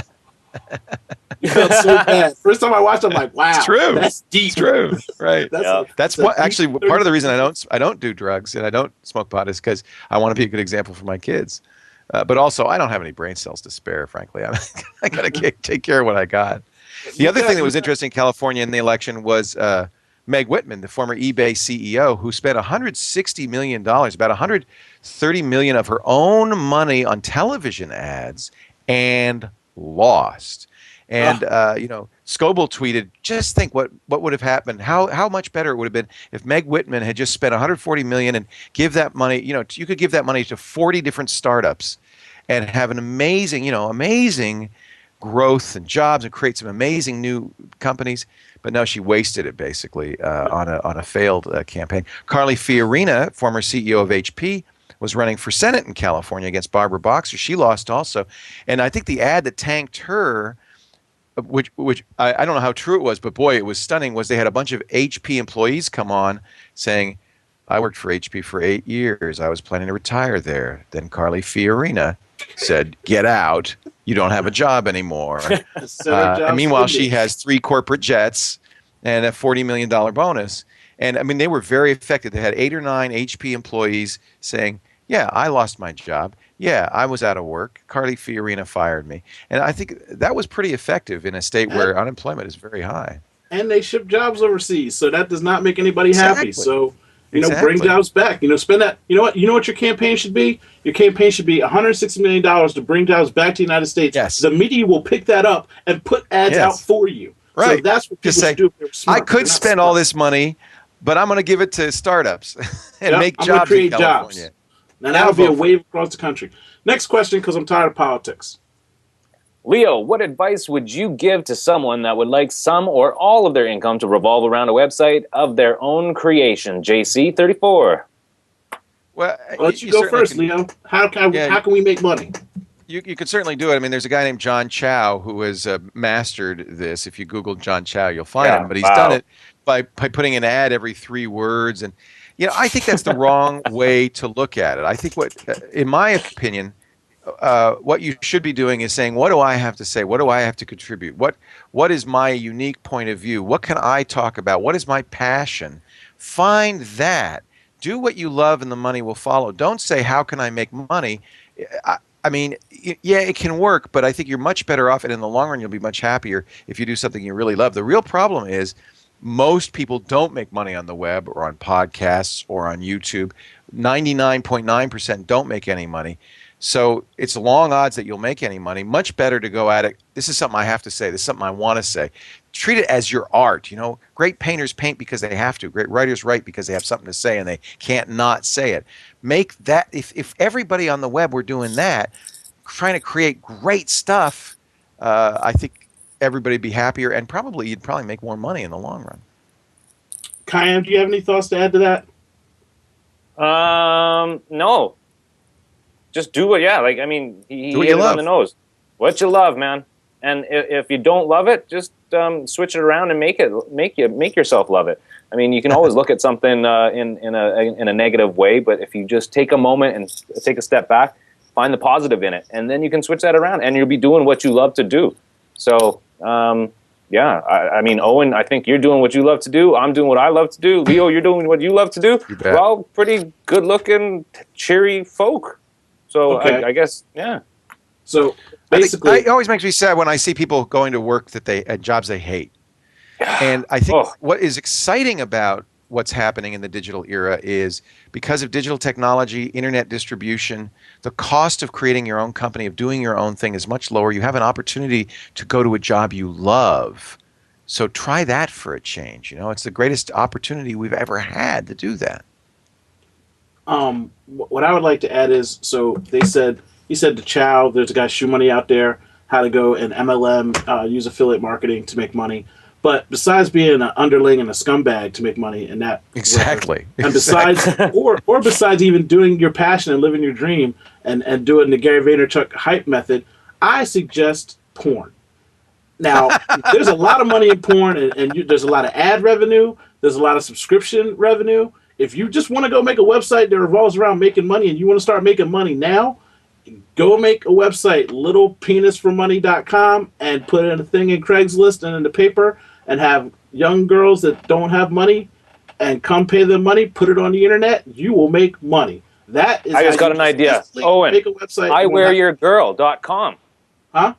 You felt so bad. First time I watched, I'm like, wow, It's true. that's deep. It's true. Right. That's what actually part of the reason I don't do drugs and I don't smoke pot is because I want to be a good example for my kids. But also, I don't have any brain cells to spare, frankly. I got to take care of what I got. The other thing that was interesting in California in the election was Meg Whitman, the former eBay CEO, who spent $160 million, about $130 million of her own money on television ads and lost. And, Scoble tweeted, just think what would have happened, how much better it would have been if Meg Whitman had just spent $140 million and give that money, you could give that money to 40 different startups and have an amazing growth and jobs and create some amazing new companies. But no, she wasted it basically on a failed campaign. Carly Fiorina, former CEO of HP, was running for Senate in California against Barbara Boxer. She lost also. And I think the ad that tanked her, which I don't know how true it was, but boy, it was stunning, was they had a bunch of HP employees come on saying, I worked for HP for 8 years. I was planning to retire there. Then Carly Fiorina said, get out. You don't have a job anymore. And meanwhile, she has 3 corporate jets and a $40 million bonus. And I mean, they were very effective. They had 8 or 9 HP employees saying, yeah, I lost my job. Yeah, I was out of work. Carly Fiorina fired me. And I think that was pretty effective in a state where unemployment is very high. And they ship jobs overseas, so that does not make anybody happy. So, bring jobs back. Spend that. You know what your campaign should be? Your campaign should be $160 million to bring jobs back to the United States. Yes. The media will pick that up and put ads out for you. Right. So that's what people should do if they're smart. I could spend all this money, but I'm going to give it to startups and make jobs in California. Now that would be a wave across the country. Next question, because I'm tired of politics. Leo, what advice would you give to someone that would like some or all of their income to revolve around a website of their own creation? JC, 34. Well, I'll let you go first, Leo. How can we make money? You could certainly do it. I mean, there's a guy named John Chow who has mastered this. If you Google John Chow, you'll find him. But he's done it by putting an ad every 3 words. And, I think that's the wrong way to look at it. I think in my opinion, what you should be doing is saying, what do I have to say? What do I have to contribute? What is my unique point of view? What can I talk about? What is my passion? Find that. Do what you love and the money will follow. Don't say, how can I make money? I mean, yeah, it can work, but I think you're much better off, and in the long run, you'll be much happier if you do something you really love. The real problem is most people don't make money on the web or on podcasts or on YouTube. 99.9% don't make any money. So it's long odds that you'll make any money. Much better to go at it. This is something I have to say. This is something I want to say. Treat it as your art. Great painters paint because they have to. Great writers write because they have something to say and they can't not say it. Make that, if everybody on the web were doing that, trying to create great stuff, I think everybody would be happier and you'd probably make more money in the long run. Kayam, do you have any thoughts to add to that? No. Just do it. Yeah, he hit it on the nose. What you love, man. And if you don't love it, just switch it around and make yourself love it. I mean, you can always look at something in a negative way, but if you just take a moment and take a step back, find the positive in it, and then you can switch that around, and you'll be doing what you love to do. So, I mean, Owen, I think you're doing what you love to do. I'm doing what I love to do. Leo, you're doing what you love to do. We're all pretty good-looking, cheery folk. So I guess, yeah. So basically, it always makes me sad when I see people going to work at jobs they hate. And I think what is exciting about what's happening in the digital era is because of digital technology, internet distribution, the cost of creating your own company, of doing your own thing is much lower. You have an opportunity to go to a job you love. So try that for a change. It's the greatest opportunity we've ever had to do that. What I would like to add is, so he said to Chow, there's a guy Shoe Money out there, how to go and MLM, use affiliate marketing to make money. But besides being an underling and a scumbag to make money in that exactly, and besides or besides even doing your passion and living your dream and doing the Gary Vaynerchuk hype method, I suggest porn. Now, there's a lot of money in porn, and there's a lot of ad revenue, there's a lot of subscription revenue. If you just want to go make a website that revolves around making money and you want to start making money now, Go make a website, littlepenisformoney.com, and put in a thing in Craigslist and in the paper, and have young girls that don't have money and come pay them money, put it on the internet. You will make money. That is I how just got you an idea. Owen, make a website. iwearyourgirl.com. Huh?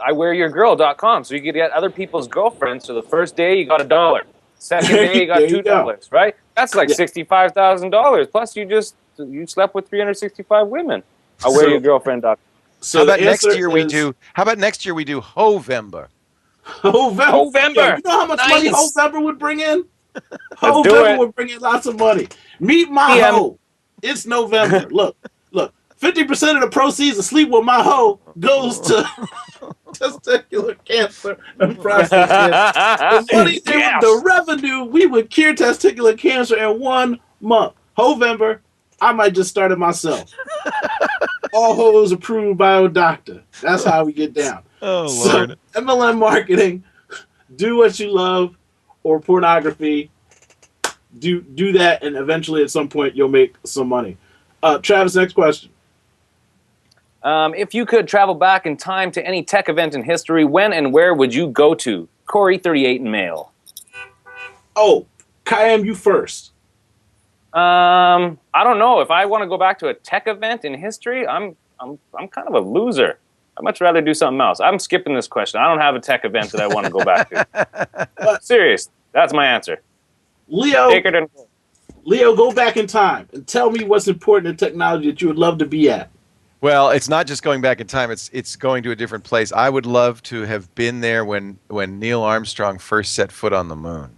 iwearyourgirl.com. So you can get other people's girlfriends. So the first day you got $1. Second day you got There you go. $2, right? That's like Yeah. $65,000. Plus you slept with 365 women. iwearyourgirlfriend.com. So how about the next answer year we is do? How about next year we do HOEVEMBER? HOEVEMBER. Yo, you know how much money Nice. HOEVEMBER would bring in? Let's do HOEVEMBER it. would bring in lots of money. Meet my PM. hoe. It's November. Look. 50% of the proceeds of Sleep With My Hoe goes to testicular cancer and prostate cancer. The money, Yes. the revenue, we would cure testicular cancer in 1 month. HOEVEMBER, I might just start it myself. All hoes approved by OHDOCTAH. That's how we get down. Oh, So, Lord. MLM marketing, do what you love, or pornography, do that, and eventually at some point you'll make some money. Travis, next question. If you could travel back in time to any tech event in history, when and where would you go to? Corey, 38 in mail. Oh, Kayam, you first. I don't know. If I want to go back to a tech event in history, I'm kind of a loser. I'd much rather do something else. I'm skipping this question. I don't have a tech event that I want to go back to. Serious. That's my answer. Leo, Take it and go. Leo, go back in time and tell me what's important in technology that you would love to be at. Well, it's not just going back in time. It's going to a different place. I would love to have been there when Neil Armstrong first set foot on the moon.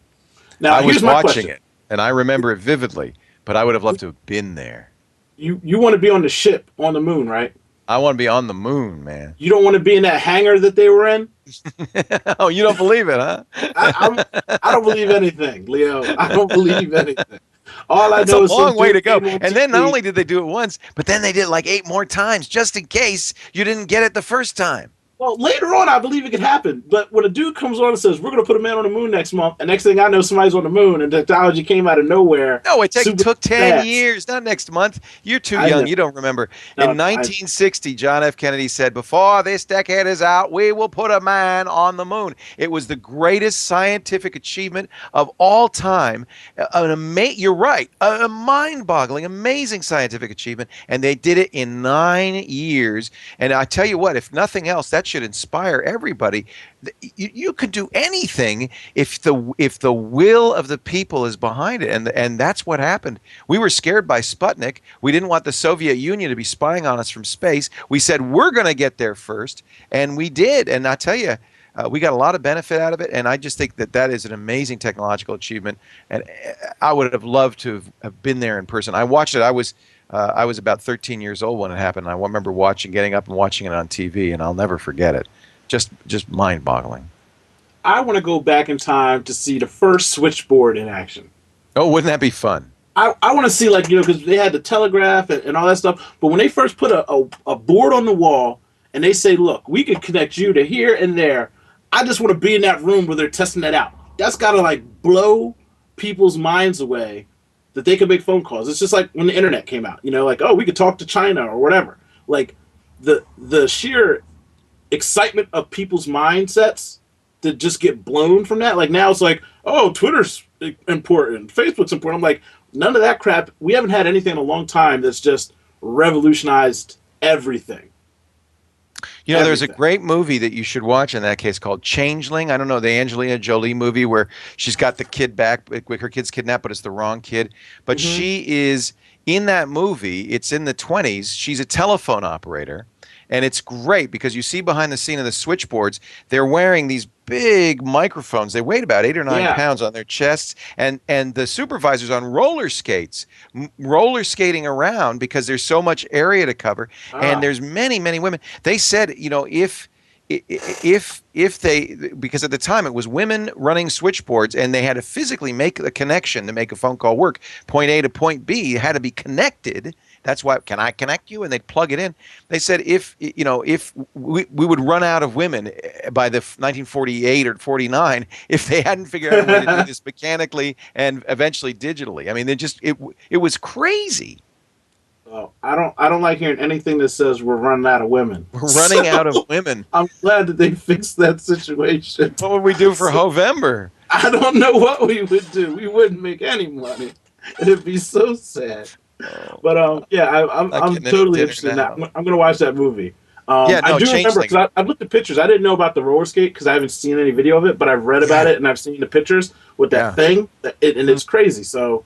Now, I was here's my watching question. it, and I remember it vividly, but I would have loved to have been there. You want to be on the ship on the moon, right? I want to be on the moon, man. You don't want to be in that hangar that they were in? Oh, you don't believe it, huh? I don't believe anything, Leo. I don't believe anything. All I It's know a is long some way to dude go. came on And then not TV. only did they do it once, but then they did it like 8 more times, just in case you didn't get it the first time. Well, later on, I believe it could happen. But when a dude comes on and says, we're going to put a man on the moon next month, and next thing I know, somebody's on the moon, and technology came out of nowhere. No, it super took 10 fast. years, not next month. You're too I young. know. You don't remember. No, In 1960, John F. Kennedy said, before this decade is out, we will put a man on the moon. It was the greatest scientific achievement of all time. You're right. A mind-boggling, amazing scientific achievement. And they did it in 9 years. And I tell you what, if nothing else, that should inspire everybody. You could do anything if the will of the people is behind it, and that's what happened. We were scared by Sputnik. We didn't want the Soviet Union to be spying on us from space. We said we're going to get there first, and we did. And I tell you, we got a lot of benefit out of it, and I just think that is an amazing technological achievement. And I would have loved to have been there in person. I watched it. I was about 13 years old when it happened. I remember getting up and watching it on TV, and I'll never forget it. Just mind-boggling. I want to go back in time to see the first switchboard in action. Oh, wouldn't that be fun? I want to see, like, because they had the telegraph and all that stuff. But when they first put a board on the wall and they say, look, we can connect you to here and there, I just want to be in that room where they're testing that out. That's got to, like, blow people's minds away that they can make phone calls. It's just like when the internet came out, like, oh, we could talk to China or whatever. Like, the sheer excitement of people's mindsets that just get blown from that. Like, now it's like, oh, Twitter's important, Facebook's important. I'm like, none of that crap. We haven't had anything in a long time that's just revolutionized everything. There's a great movie that you should watch in that case called Changeling. I don't know, the Angelina Jolie movie where she's got the kid back, her kid's kidnapped, but it's the wrong kid. But she is in that movie. It's in the 20s. She's a telephone operator. And it's great because you see behind the scene of the switchboards, they're wearing these big microphones. They weigh about 8 or 9 pounds on their chests. And the supervisor's on roller skates, roller skating around because there's so much area to cover. And there's many, many women. They said, if they, because at the time it was women running switchboards and they had to physically make a connection to make a phone call work. Point A to point B, it had to be connected. That's why, can I connect you? And they'd plug it in. They said if we would run out of women by the 1948 or 49 if they hadn't figured out a way to do this mechanically and eventually digitally. I mean, it was crazy. Well, I don't like hearing anything that says we're running out of women. We're running out of So, women. I'm glad that they fixed that situation. What would we do for HOEVEMBER? I don't know what we would do. We wouldn't make any money. It'd be so sad. Oh, But yeah, not I'm getting any totally dinner interested in that. now. I'm gonna watch that movie. Yeah, I no, do remember Changeling. because I've looked at pictures. I didn't know about the roller skate because I haven't seen any video of it, but I've read about it and I've seen the pictures with that thing, and it's crazy. So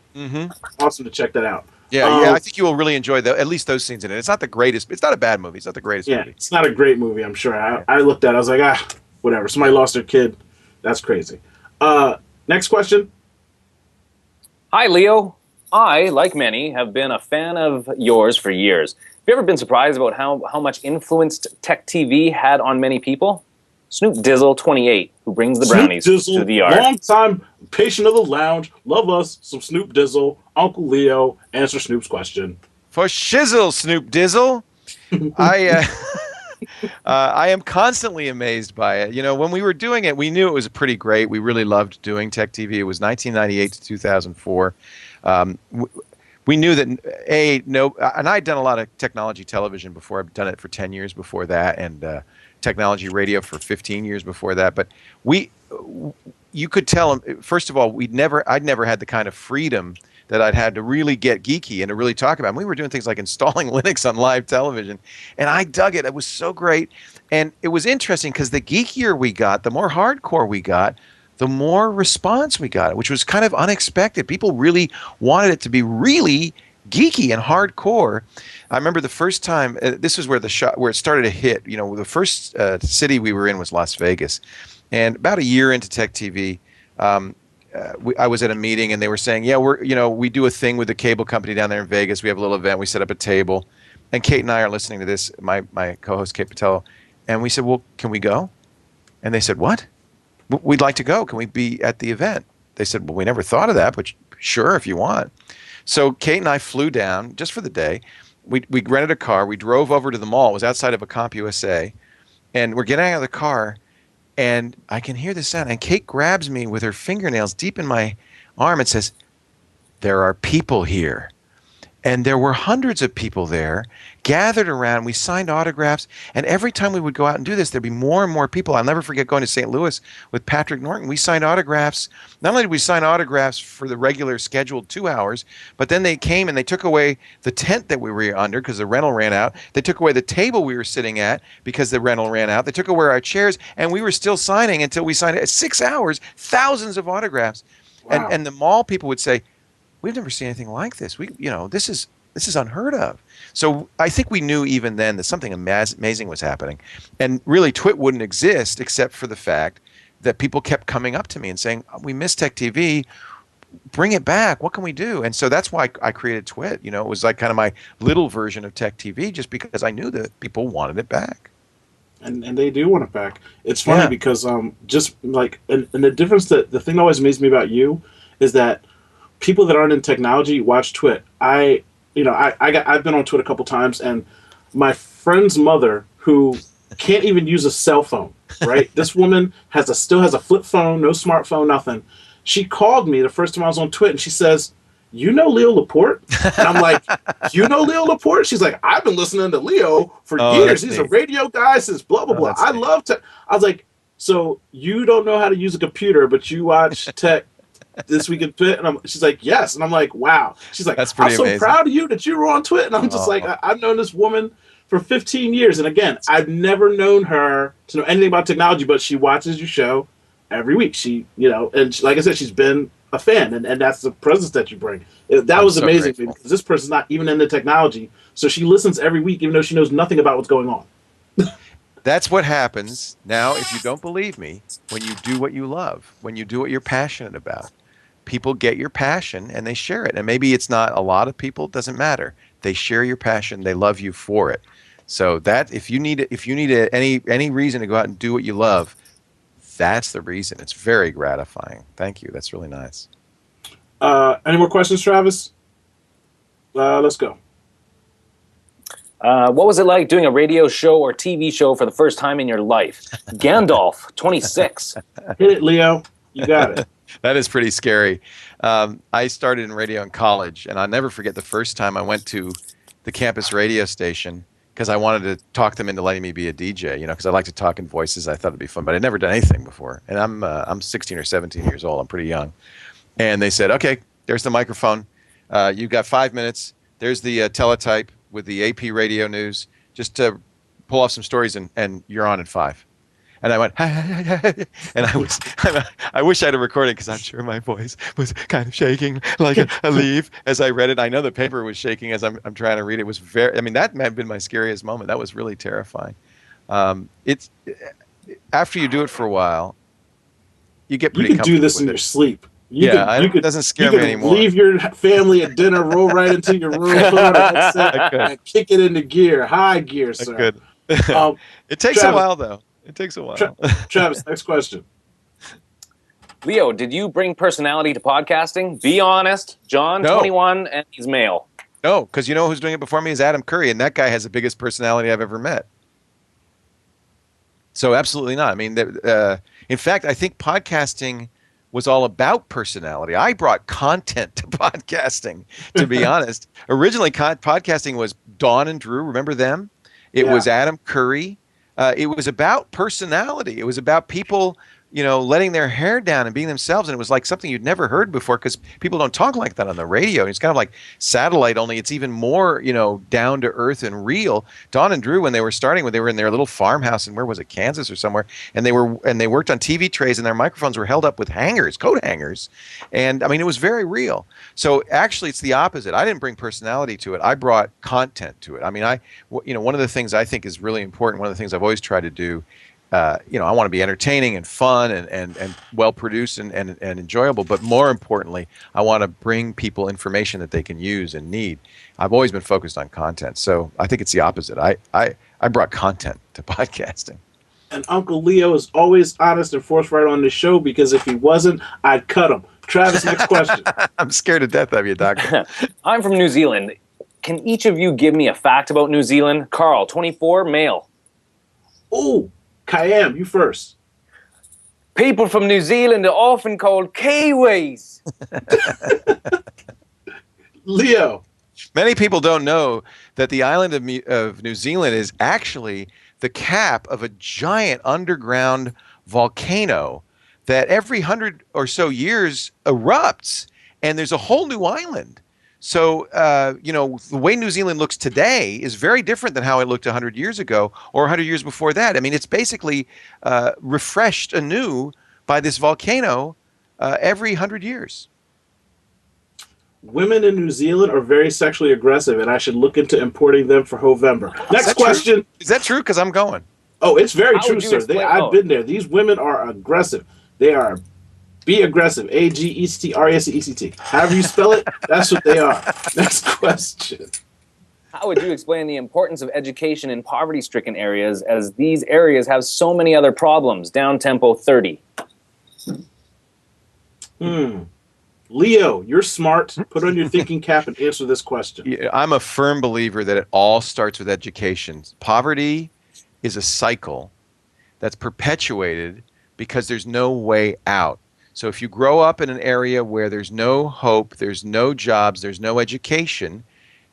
awesome to check that out. Yeah, yeah, I think you will really enjoy at least those scenes in it. It's not the greatest. It's not a bad movie. It's not the greatest movie. It's not a great movie, I'm sure. I looked at it, I was like, whatever. Somebody lost their kid. That's crazy. Next question. Hi, Leo. I, like many, have been a fan of yours for years. Have you ever been surprised about how much influence Tech TV had on many people? Snoop Dizzle, 28, who brings the brownies to the yard. Long time patient of the lounge. Love us some Snoop Dizzle. Uncle Leo, answer Snoop's question. For shizzle, Snoop Dizzle. I am constantly amazed by it. You know, when we were doing it, we knew it was pretty great. We really loved doing Tech TV. It was 1998 to 2004. We knew that and I'd done a lot of technology television before. I've done it for 10 years before that, and technology radio for 15 years before that. But you could tell them, first of all, I'd never had the kind of freedom that I'd had to really get geeky and to really talk about. And we were doing things like installing Linux on live television, and I dug it. It was so great. And it was interesting because the geekier we got, the more hardcore we got, the more response we got, which was kind of unexpected. People really wanted it to be really geeky and hardcore. I remember the first time, this is where where it started to hit. You know, the first city we were in was Las Vegas. And about a year into Tech TV, I was at a meeting and they were saying, yeah, we do a thing with the cable company down there in Vegas. We have a little event. We set up a table. And Kate and I are listening to this, my co-host Kate Patello. And we said, well, can we go? And they said, what? We'd like to go. Can we be at the event? They said, well, we never thought of that, but sure, if you want. So Kate and I flew down just for the day. We rented a car. We drove over to the mall. It was outside of a CompUSA. And we're getting out of the car, and I can hear the sound. And Kate grabs me with her fingernails deep in my arm and says, there are people here. And there were hundreds of people there gathered around. We signed autographs. And every time we would go out and do this, there'd be more and more people. I'll never forget going to St. Louis with Patrick Norton. We signed autographs. Not only did we sign autographs for the regular scheduled 2 hours, but then they came and they took away the tent that we were under because the rental ran out. They took away the table we were sitting at because the rental ran out. They took away our chairs, and we were still signing until we signed it. 6 hours, thousands of autographs. Wow. And the mall people would say, we've never seen anything like this. This is unheard of. So I think we knew even then that something amazing was happening. And really, TWiT wouldn't exist except for the fact that people kept coming up to me and saying, we miss Tech TV. Bring it back. What can we do? And so that's why I created TWiT. You know, it was like kind of my little version of Tech TV, just because I knew that people wanted it back. And they do want it back. It's funny because just like and the difference, that the thing that always amazes me about you is that people that aren't in technology watch TWiT. I've been on TWiT a couple times, and my friend's mother, who can't even use a cell phone, right? This woman still has a flip phone, no smartphone, nothing. She called me the first time I was on TWiT, and she says, you know Leo Laporte? And I'm like, you know Leo Laporte? She's like, I've been listening to Leo for years. He's a radio guy since blah, blah, blah. I love tech. I was like, so you don't know how to use a computer, but you watch tech This Week in TWiT? And she's like, yes. And I'm like, wow. She's like, I'm so amazing. proud of you that you were on TWiT. And I'm just like, I've known this woman for 15 years. And again, I've never known her to know anything about technology, but she watches your show every week. And like I said, she's been a fan, and that's the presence that you bring. That was amazing to me, because this person's not even into technology, so she listens every week, even though she knows nothing about what's going on. That's what happens. Now, if you don't believe me, when you do what you love, when you do what you're passionate about, people get your passion and they share it. And maybe it's not a lot of people, it doesn't matter. They share your passion, they love you for it. So that if you need any reason to go out and do what you love, that's the reason. It's very gratifying. Thank you. That's really nice. Any more questions, Travis? Let's go. What was it like doing a radio show or TV show for the first time in your life? Gandalf, 26. Hit it, Leo. You got it. That is pretty scary. I started in radio in college, and I'll never forget the first time I went to the campus radio station because I wanted to talk them into letting me be a DJ, because I like to talk in voices. I thought it'd be fun, but I'd never done anything before. And I'm 16 or 17 years old. I'm pretty young. And they said, okay, there's the microphone. You've got 5 minutes. There's the teletype with the AP radio news. Just to pull off some stories, and you're on at 5. And I went, and I wish I had a recording because I'm sure my voice was kind of shaking like a leaf as I read it. I know the paper was shaking as I'm trying to read it. It was that may have been my scariest moment. That was really terrifying. It's after you do it for a while, you get pretty comfortable. You can do this in your sleep. It doesn't scare me anymore. Leave your family at dinner, roll right into your room, put on a headset, and kick it into gear, high gear, sir. I could. It takes a while, though. It takes a while. Travis, next question. Leo, did you bring personality to podcasting? Be honest. John, No. 21, and he's male. No, because you know who's doing it before me is Adam Curry, and that guy has the biggest personality I've ever met. So absolutely not. I mean, in fact, I think podcasting was all about personality. I brought content to podcasting, to be honest. Originally, podcasting was Dawn and Drew. Remember them? It was Adam Curry. It was about personality. It was about people, letting their hair down and being themselves. And it was like something you'd never heard before because people don't talk like that on the radio. It's kind of like satellite, only it's even more, down to earth and real. Dawn and Drew, when they were starting, they were in their little farmhouse in, where was it, Kansas or somewhere, and they worked on TV trays, and their microphones were held up with coat hangers. And I mean, it was very real. So actually, it's the opposite. I didn't bring personality to it. I brought content to it. I mean, one of the things I think is really important, one of the things I've always tried to do, I want to be entertaining and fun and well produced and enjoyable. But more importantly, I want to bring people information that they can use and need. I've always been focused on content. So I think it's the opposite. I brought content to podcasting. And Uncle Leo is always honest and forthright on the show because if he wasn't, I'd cut him. Travis, next question. I'm scared to death of you, Doctor. I'm from New Zealand. Can each of you give me a fact about New Zealand? Carl, 24, male. Ooh. Kayam, you first. People from New Zealand are often called Kiwis. Leo. Many people don't know that the island of New Zealand is actually the cap of a giant underground volcano that every 100 or so years erupts, and there's a whole new island. So, the way New Zealand looks today is very different than how it looked 100 years ago or 100 years before that. I mean, it's basically refreshed anew by this volcano every 100 years. Women in New Zealand are very sexually aggressive, and I should look into importing them for HOEVEMBER. Next question. True? Is that true? Because I'm going. Oh, it's very How true, would you sir. explain- I've been there. These women are aggressive. They are be aggressive. AGECT, however you spell it, that's what they are. Next question. How would you explain the importance of education in poverty-stricken areas, as these areas have so many other problems? Down tempo 30. Leo, you're smart. Put on your thinking cap and answer this question. Yeah, I'm a firm believer that it all starts with education. Poverty is a cycle that's perpetuated because there's no way out. So if you grow up in an area where there's no hope, there's no jobs, there's no education,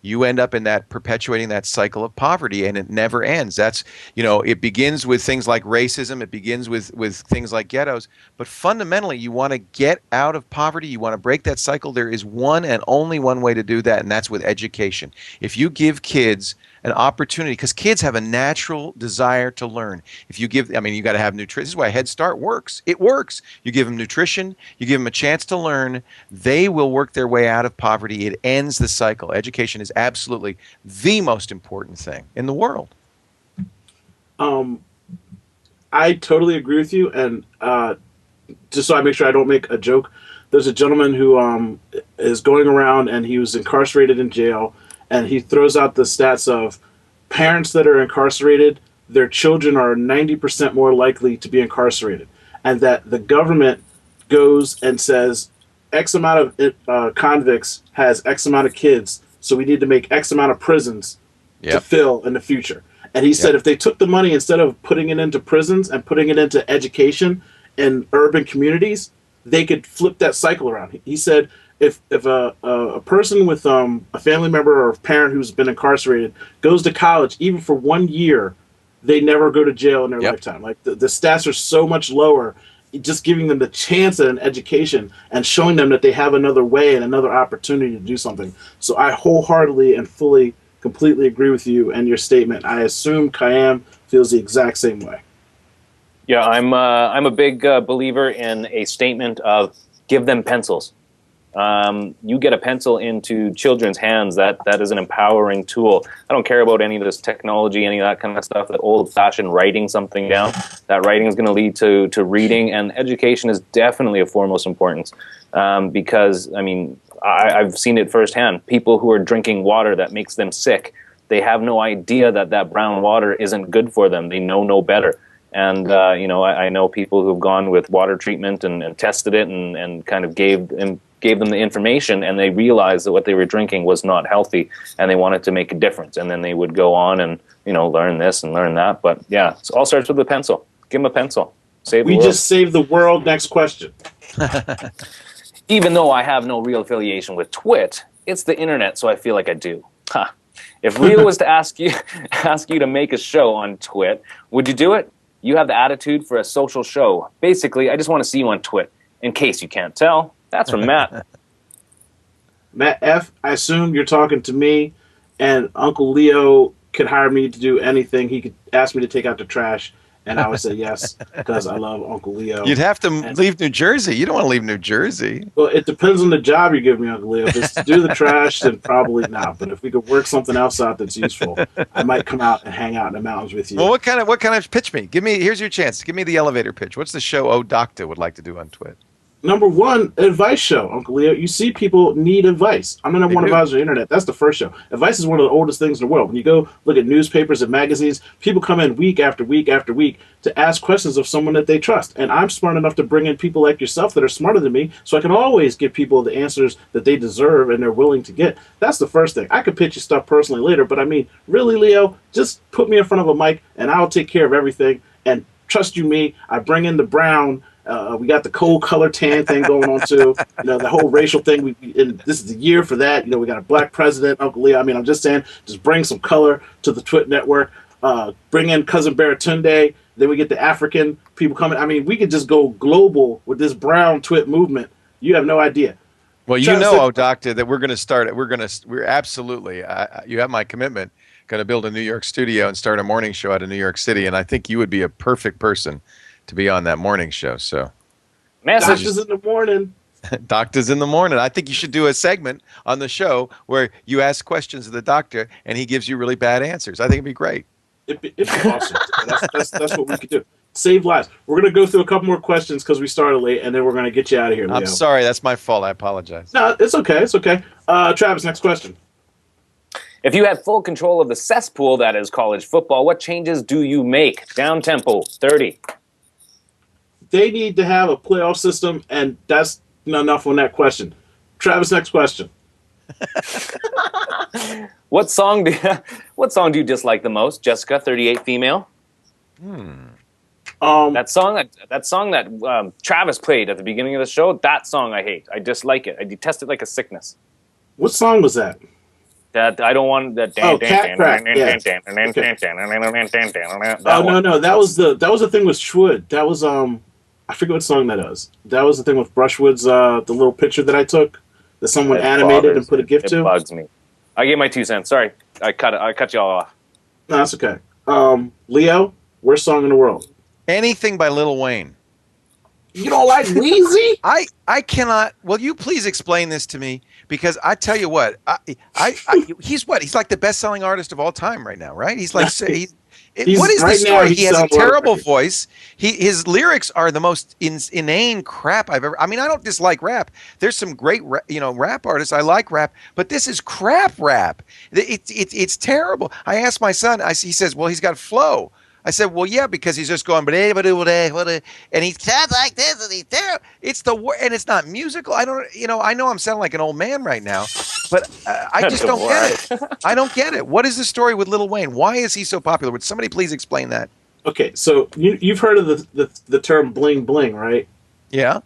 you end up in that perpetuating that cycle of poverty, and it never ends. That's, it begins with things like racism, it begins with things like ghettos, but fundamentally you want to get out of poverty, you want to break that cycle. There is one and only one way to do that, and that's with education. If you give kids an opportunity, because kids have a natural desire to learn. If you give, you got to have nutrition. This is why Head Start works. It works. You give them nutrition, you give them a chance to learn, they will work their way out of poverty. It ends the cycle. Education is absolutely the most important thing in the world. I totally agree with you, and just so I make sure I don't make a joke, there's a gentleman who is going around, and he was incarcerated in jail, and he throws out the stats of parents that are incarcerated, their children are 90% more likely to be incarcerated, and that the government goes and says X amount of convicts has X amount of kids, so we need to make X amount of prisons to fill in the future. And he said if they took the money, instead of putting it into prisons and putting it into education in urban communities, they could flip that cycle around. He said if a person with a family member or a parent who's been incarcerated goes to college, even for 1 year, they never go to jail in their lifetime. Like the stats are so much lower. Just giving them the chance at an education and showing them that they have another way and another opportunity to do something. So I wholeheartedly and fully, completely agree with you and your statement. I assume Khayyam feels the exact same way. Yeah, I'm a big believer in a statement of give them pencils. You get a pencil into children's hands, that is an empowering tool. I don't care about any of this technology, any of that kind of stuff, that old-fashioned writing something down. That writing is going to lead to reading, and education is definitely of foremost importance. Because, I mean, I've seen it firsthand. People who are drinking water that makes them sick, they have no idea that brown water isn't good for them. They know no better. And, you know, I know people who've gone with water treatment and tested it and kind of gave them the information, and they realized that what they were drinking was not healthy, and they wanted to make a difference. And then they would go on and, you know, learn this and learn that. But yeah, it all starts with a pencil. Give them a pencil. Save the world. We just saved the world. Next question. Even though I have no real affiliation with TWiT, it's the internet, so I feel like I do. Huh. If Leo was to ask you to make a show on TWiT, would you do it? You have the attitude for a social show. Basically, I just want to see you on TWiT. In case you can't tell, that's from Matt. Matt F., I assume you're talking to me, and Uncle Leo could hire me to do anything. He could ask me to take out the trash, and I would say yes, because I love Uncle Leo. You'd have to leave New Jersey. You don't want to leave New Jersey. Well, it depends on the job you give me, Uncle Leo. If it's to do the trash, then probably not. But if we could work something else out that's useful, I might come out and hang out in the mountains with you. Well, what kind of pitch me? Here's your chance. Give me the elevator pitch. What's the show OHDOCTAH would like to do on TWiT? Number one, advice show, Uncle Leo. You see people need advice. I'm the number one advisor on the internet. That's the first show. Advice is one of the oldest things in the world. When you go look at newspapers and magazines, people come in week after week after week to ask questions of someone that they trust. And I'm smart enough to bring in people like yourself that are smarter than me, so I can always give people the answers that they deserve and they're willing to get. That's the first thing. I could pitch you stuff personally later, but I mean, really, Leo, just put me in front of a mic and I'll take care of everything. And trust you me, I bring in the brown. We got the cold color tan thing going on too. You know, the whole racial thing. And this is the year for that. You know, we got a black president, Uncle Leo. I mean, I'm just saying, just bring some color to the TWiT network. Bring in Cousin Baratunde. Then we get the African people coming. I mean, we could just go global with this brown TWiT movement. You have no idea. Well, you know, OHDOCTAH, that we're going to start. We're absolutely. You have my commitment. Going to build a New York studio and start a morning show out of New York City, and I think you would be a perfect person to be on that morning show. So, Doctors in the morning. Doctors in the morning. I think you should do a segment on the show where you ask questions of the doctor and he gives you really bad answers. I think it'd be great. It'd be awesome. That's what we could do. Save lives. We're going to go through a couple more questions because we started late, and then we're going to get you out of here, Leo. I'm sorry. That's my fault. I apologize. No, it's okay. It's okay. Travis, next question. If you had full control of the cesspool that is college football, what changes do you make? Down tempo, 30. They need to have a playoff system, and that's enough on that question. Travis, next question. What song do you dislike the most? Jessica, 38, female. That song that Travis played at the beginning of the show, that song I hate. I dislike it. I detest it like a sickness. What song was that? That I don't want that. Oh, Cat Crack. Yeah. No. That was the thing with Schwood. That was I forget what song that is. That was the thing with Brushwood's the little picture that I took that someone animated and put a gift to. It bugs me. I gave my 2 cents. Sorry, I cut you all off. No, that's okay. Leo, worst song in the world. Anything by Lil Wayne. You don't like Weezy? I cannot. Will you please explain this to me? Because I tell you what, he's what? He's like the best-selling artist of all time right now, right? He's like, what is the story? He has a terrible voice. His lyrics are the most inane crap I've ever. I mean, I don't dislike rap. There's some great, rap artists. I like rap, but this is crap rap. It's terrible. I asked my son. He says, well, he's got flow. I said, well, yeah, because he's just going, and he sounds like this, and he's terrible. And it's not musical. I know I'm sounding like an old man right now, but I just don't get it. I don't get it. What is the story with Lil Wayne? Why is he so popular? Would somebody please explain that? Okay, so you've heard of the term bling bling, right? Yeah.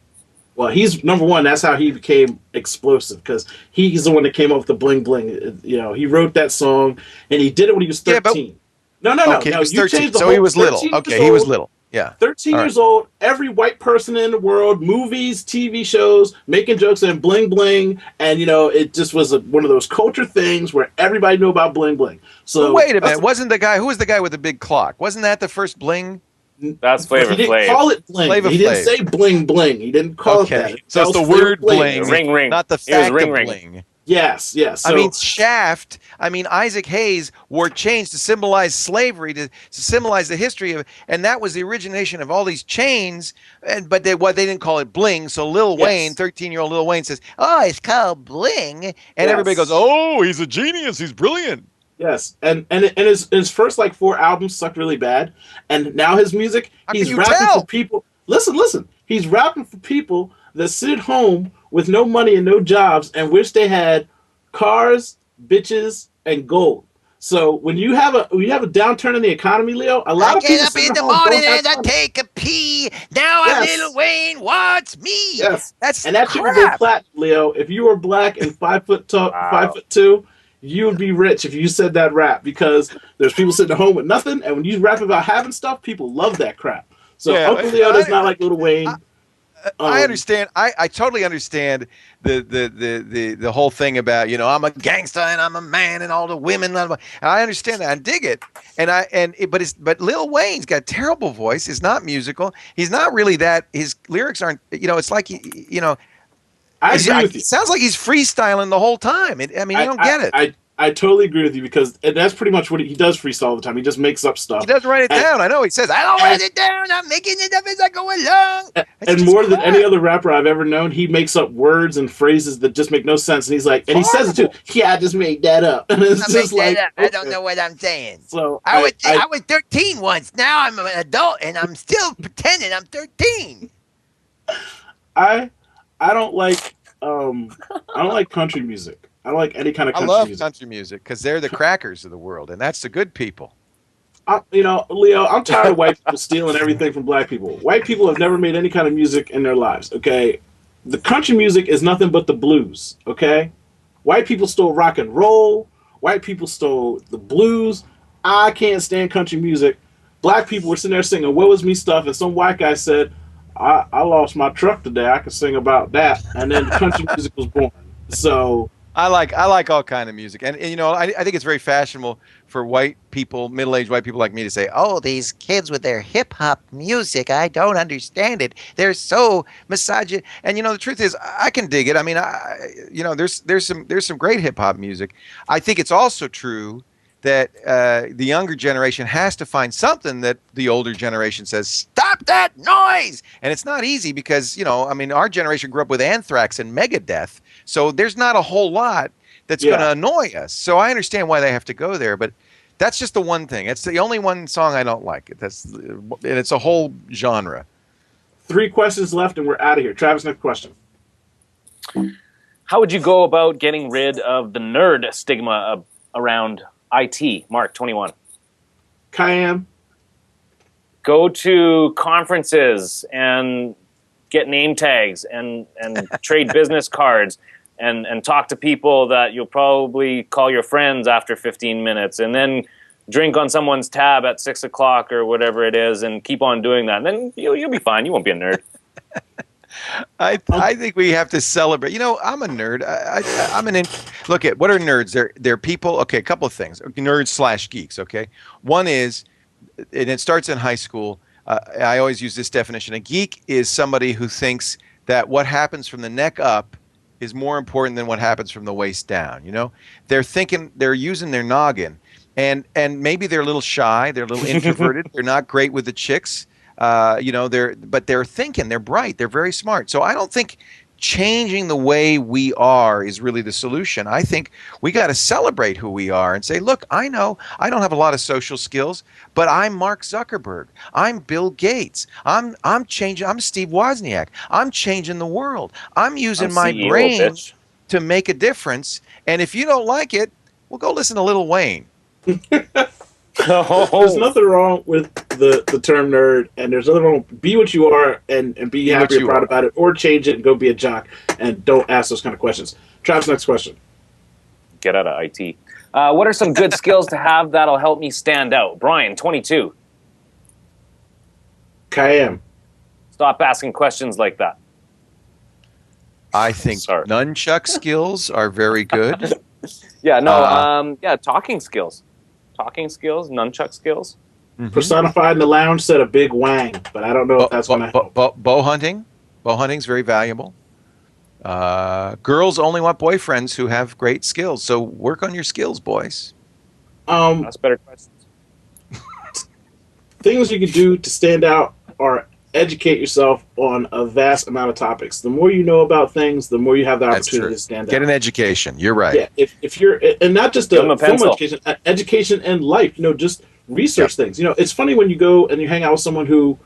Well, he's number one. That's how he became explosive because he's the one that came up with the bling bling. You know, he wrote that song and he did it when he was 13. No, Okay, he was you 13, changed the so whole. he was little. 13 years Okay, he was old, little. Yeah. 13 All right. years old. Every white person in the world, movies, TV shows, making jokes and bling bling, and you know, it just was one of those culture things where everybody knew about bling bling. So Wait a minute. Wasn't the guy who was the guy with the big clock? Wasn't that the first bling? That's Flavor He didn't Flav. call it bling. Flavor He didn't Flav. say bling bling. He didn't call it that. So it's That the was Flavor word Flav. bling, Ring, ring. not the It was fact ring, of ring. bling. Yes, yes. So, I mean, Shaft. I mean, Isaac Hayes wore chains to symbolize slavery, to symbolize the history of, and that was the origination of all these chains. But they didn't call it bling. So Lil Wayne, 13-year-old Lil Wayne, says, "Oh, it's called bling," and everybody goes, "Oh, he's a genius. He's brilliant." yes, and his first like 4 albums sucked really bad, and now his music, How he's can you rapping tell? for people. Listen, he's rapping for people that sit at home with no money and no jobs and wish they had cars, bitches, and gold. So when you have a downturn in the economy, Leo, a lot I of people get up sitting in at the home morning don't have and I money. take a pee. Now I'm Yes. Lil Wayne. What's me? Yes, That's and that shit would go crap. platinum, Leo. If you were black and 5'2", Wow. 5'2", you would be rich if you said that rap because there's people sitting at home with nothing, and when you rap about having stuff, people love that crap. So Yeah, Uncle Leo does not like Lil Wayne. I understand. I totally understand the whole thing about, you know, I'm a gangster and I'm a man and all the women. And I understand that. I dig it. But Lil Wayne's got a terrible voice. He's not musical. He's not really that. His lyrics aren't. You know, it's like you know. I agree with you. It sounds like he's freestyling the whole time. I mean, you don't get it. I totally agree with you because and that's pretty much what he does freestyle all the time. He just makes up stuff. He doesn't write it And- down. I know. He says, "I don't write it down. I'm making it up as I go along." And more than any other rapper I've ever known, he makes up words and phrases that just make no sense. And he's like, and he says it too. Yeah, I just made that up. And it's I just make like, that up. I don't okay. know what I'm saying. So I was 13 once. Now I'm an adult and I'm still pretending I'm 13. I don't like country music. I don't like any kind of I country love music. country music because they're the crackers of the world, and that's the good people. You know, Leo, I'm tired of white people stealing everything from black people. White people have never made any kind of music in their lives, okay? The country music is nothing but the blues, okay? White people stole rock and roll. White people stole the blues. I can't stand country music. Black people were sitting there singing "What Was Me" stuff, and some white guy said, I lost my truck today. I could sing about that. And then country music was born. So I like all kind of music, and you know, I think it's very fashionable for white people, middle-aged white people like me, to say, "Oh, these kids with their hip hop music, I don't understand it. They're so misogynist." And you know, the truth is, I can dig it. I mean, you know, there's some great hip hop music. I think it's also true that the younger generation has to find something that the older generation says, "Stop that noise!" And it's not easy because, you know, I mean, our generation grew up with Anthrax and Megadeth, so there's not a whole lot that's going to annoy us. So I understand why they have to go there, but that's just the one thing. It's the only one song I don't like. And it's a whole genre. 3 questions left, and we're out of here. Travis, next question. How would you go about getting rid of the nerd stigma around IT? Mark, 21. Cayenne. Go to conferences and get name tags and trade business cards and talk to people that you'll probably call your friends after 15 minutes and then drink on someone's tab at 6 o'clock or whatever it is and keep on doing that. And then you'll be fine. You won't be a nerd. I think we have to celebrate. You know, I'm a nerd. Look at what are nerds? They're people. Okay, a couple of things. Nerds / geeks. Okay, one is, and it starts in high school. I always use this definition. A geek is somebody who thinks that what happens from the neck up is more important than what happens from the waist down. You know, they're using their noggin, and maybe they're a little shy. They're a little introverted. They're not great with the chicks. You know, but they're thinking, they're bright, they're very smart. So I don't think changing the way we are is really the solution. I think we got to celebrate who we are and say, look, I know I don't have a lot of social skills, but I'm Mark Zuckerberg. I'm Bill Gates. I'm changing. I'm Steve Wozniak. I'm changing the world. I'm using my CEO, brain bitch. to make a difference. And if you don't like it, well, go listen to Lil Wayne. There's nothing wrong with the term nerd, and there's nothing wrong. Be what you are, and be happy or proud about it, or change it and go be a jock, and don't ask those kind of questions. Travis, next question. Get out of IT. What are some good skills to have that'll help me stand out? Brian, 22. Kayam. Stop asking questions like that. I think nunchuck skills are very good. Yeah, no, talking skills. Talking skills, nunchuck skills. Mm-hmm. Personified in the lounge said a big wang, but I don't know if that's going to help. Bow hunting. Bow hunting's very valuable. Girls only want boyfriends who have great skills, so work on your skills, boys. That's better questions. Things you can do to stand out are educate yourself on a vast amount of topics. The more you know about things, the more you have the opportunity to stand out. Get an education. You're right. Yeah, if you're, and not just a film education, education and life. Just research things. It's funny when you go and you hang out with someone who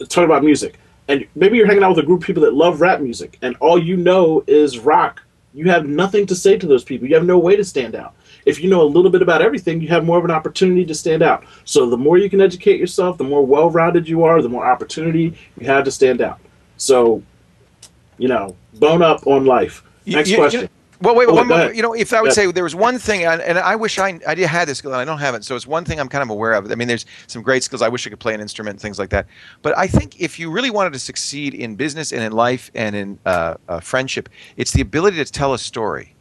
talk about music, and maybe you're hanging out with a group of people that love rap music, and all you know is rock. You have nothing to say to those people. You have no way to stand out. If you know a little bit about everything, you have more of an opportunity to stand out. So the more you can educate yourself, the more well-rounded you are, the more opportunity you have to stand out. So, bone up on life. Next question. Well, wait, one more. If I would say there was one thing, and I wish I had this skill, and I don't have it, so it's one thing I'm kind of aware of. I mean, there's some great skills. I wish I could play an instrument and things like that. But I think if you really wanted to succeed in business and in life and in friendship, it's the ability to tell a story.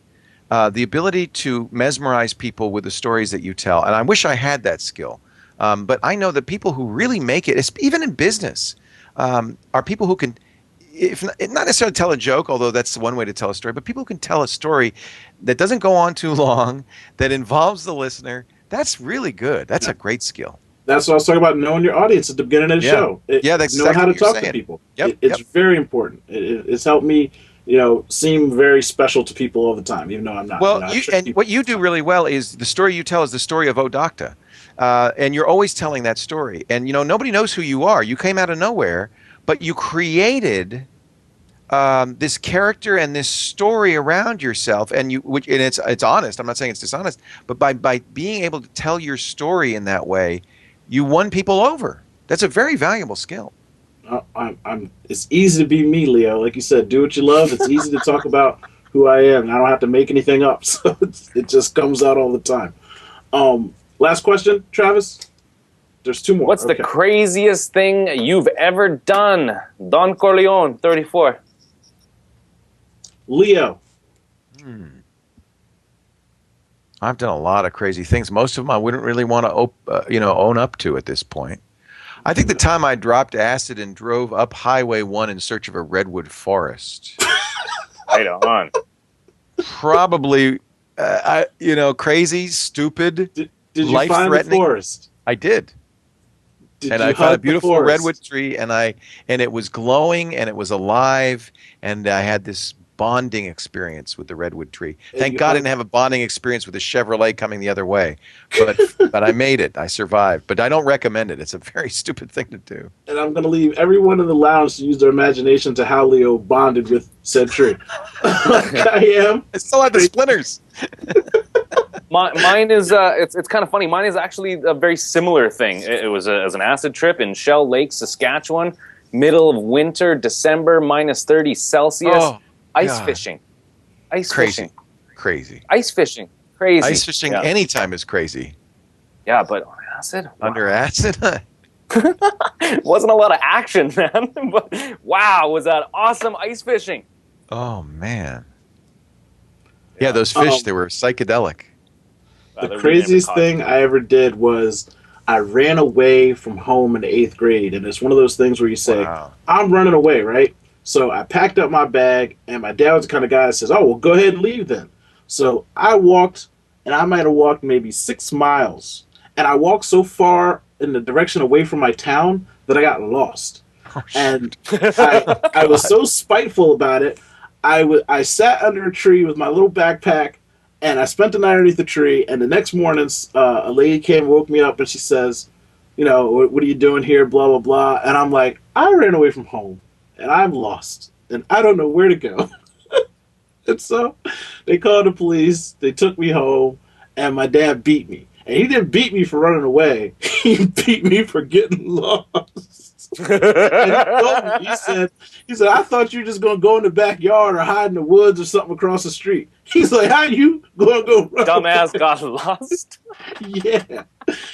The ability to mesmerize people with the stories that you tell. And I wish I had that skill. But I know that people who really make it, even in business, are people who can, if not necessarily tell a joke, although that's one way to tell a story, but people who can tell a story that doesn't go on too long, that involves the listener. That's really good. That's a great skill. That's what I was talking about, knowing your audience at the beginning of the show. That's knowing how to talk to people. It's very important. It's helped me seem very special to people all the time, even though I'm not. Well, what you do really well is the story you tell is the story of OHDOCTAH. And you're always telling that story. And, nobody knows who you are. You came out of nowhere, but you created this character and this story around yourself. And it's honest. I'm not saying it's dishonest. But by being able to tell your story in that way, you won people over. That's a very valuable skill. It's easy to be me, Leo. Like you said, do what you love. It's easy to talk about who I am. I don't have to make anything up, so it just comes out all the time. Last question, Travis. There's two more. What's the craziest thing you've ever done? Don Corleone, 34. Leo. I've done a lot of crazy things. Most of them I wouldn't really want to, own up to at this point. I think the time I dropped acid and drove up Highway 1 in search of a redwood forest. Right on. Probably, crazy, stupid, Did you find the forest? I did. And I found a beautiful redwood tree, and it was glowing, and it was alive, and I had this bonding experience with the redwood tree. Thank God I didn't have a bonding experience with a Chevrolet coming the other way, but I made it. I survived. But I don't recommend it. It's a very stupid thing to do. And I'm going to leave everyone in the lounge to use their imagination to how Leo bonded with said tree. I still have the splinters. Mine is it's kind of funny. Mine is actually a very similar thing. It was as an acid trip in Shell Lake, Saskatchewan, middle of winter, December, -30 Celsius. Oh. Ice fishing. Crazy. Ice fishing. Crazy. Ice fishing anytime is crazy. Yeah, but on acid? Wow. Under acid? Wasn't a lot of action, man. But wow, was that awesome ice fishing. Oh, man. Yeah, those fish, they were psychedelic. The craziest thing I ever did was I ran away from home in the 8th grade. And it's one of those things where you say, I'm running away, right? So I packed up my bag, and my dad was the kind of guy that says, oh, well, go ahead and leave then. So I walked, and I might have walked maybe 6 miles. And I walked so far in the direction away from my town that I got lost. Oh, and I was so spiteful about it. I sat under a tree with my little backpack, and I spent the night underneath the tree. And the next morning, a lady came and woke me up, and she says, what are you doing here, blah, blah, blah. And I'm like, I ran away from home. And I'm lost, and I don't know where to go. And so they called the police. They took me home, and my dad beat me. And he didn't beat me for running away. He beat me for getting lost. And he told me, he said, I thought you were just gonna go in the backyard or hide in the woods or something across the street. He's like, how you gonna go run Dumbass away? got lost. Yeah.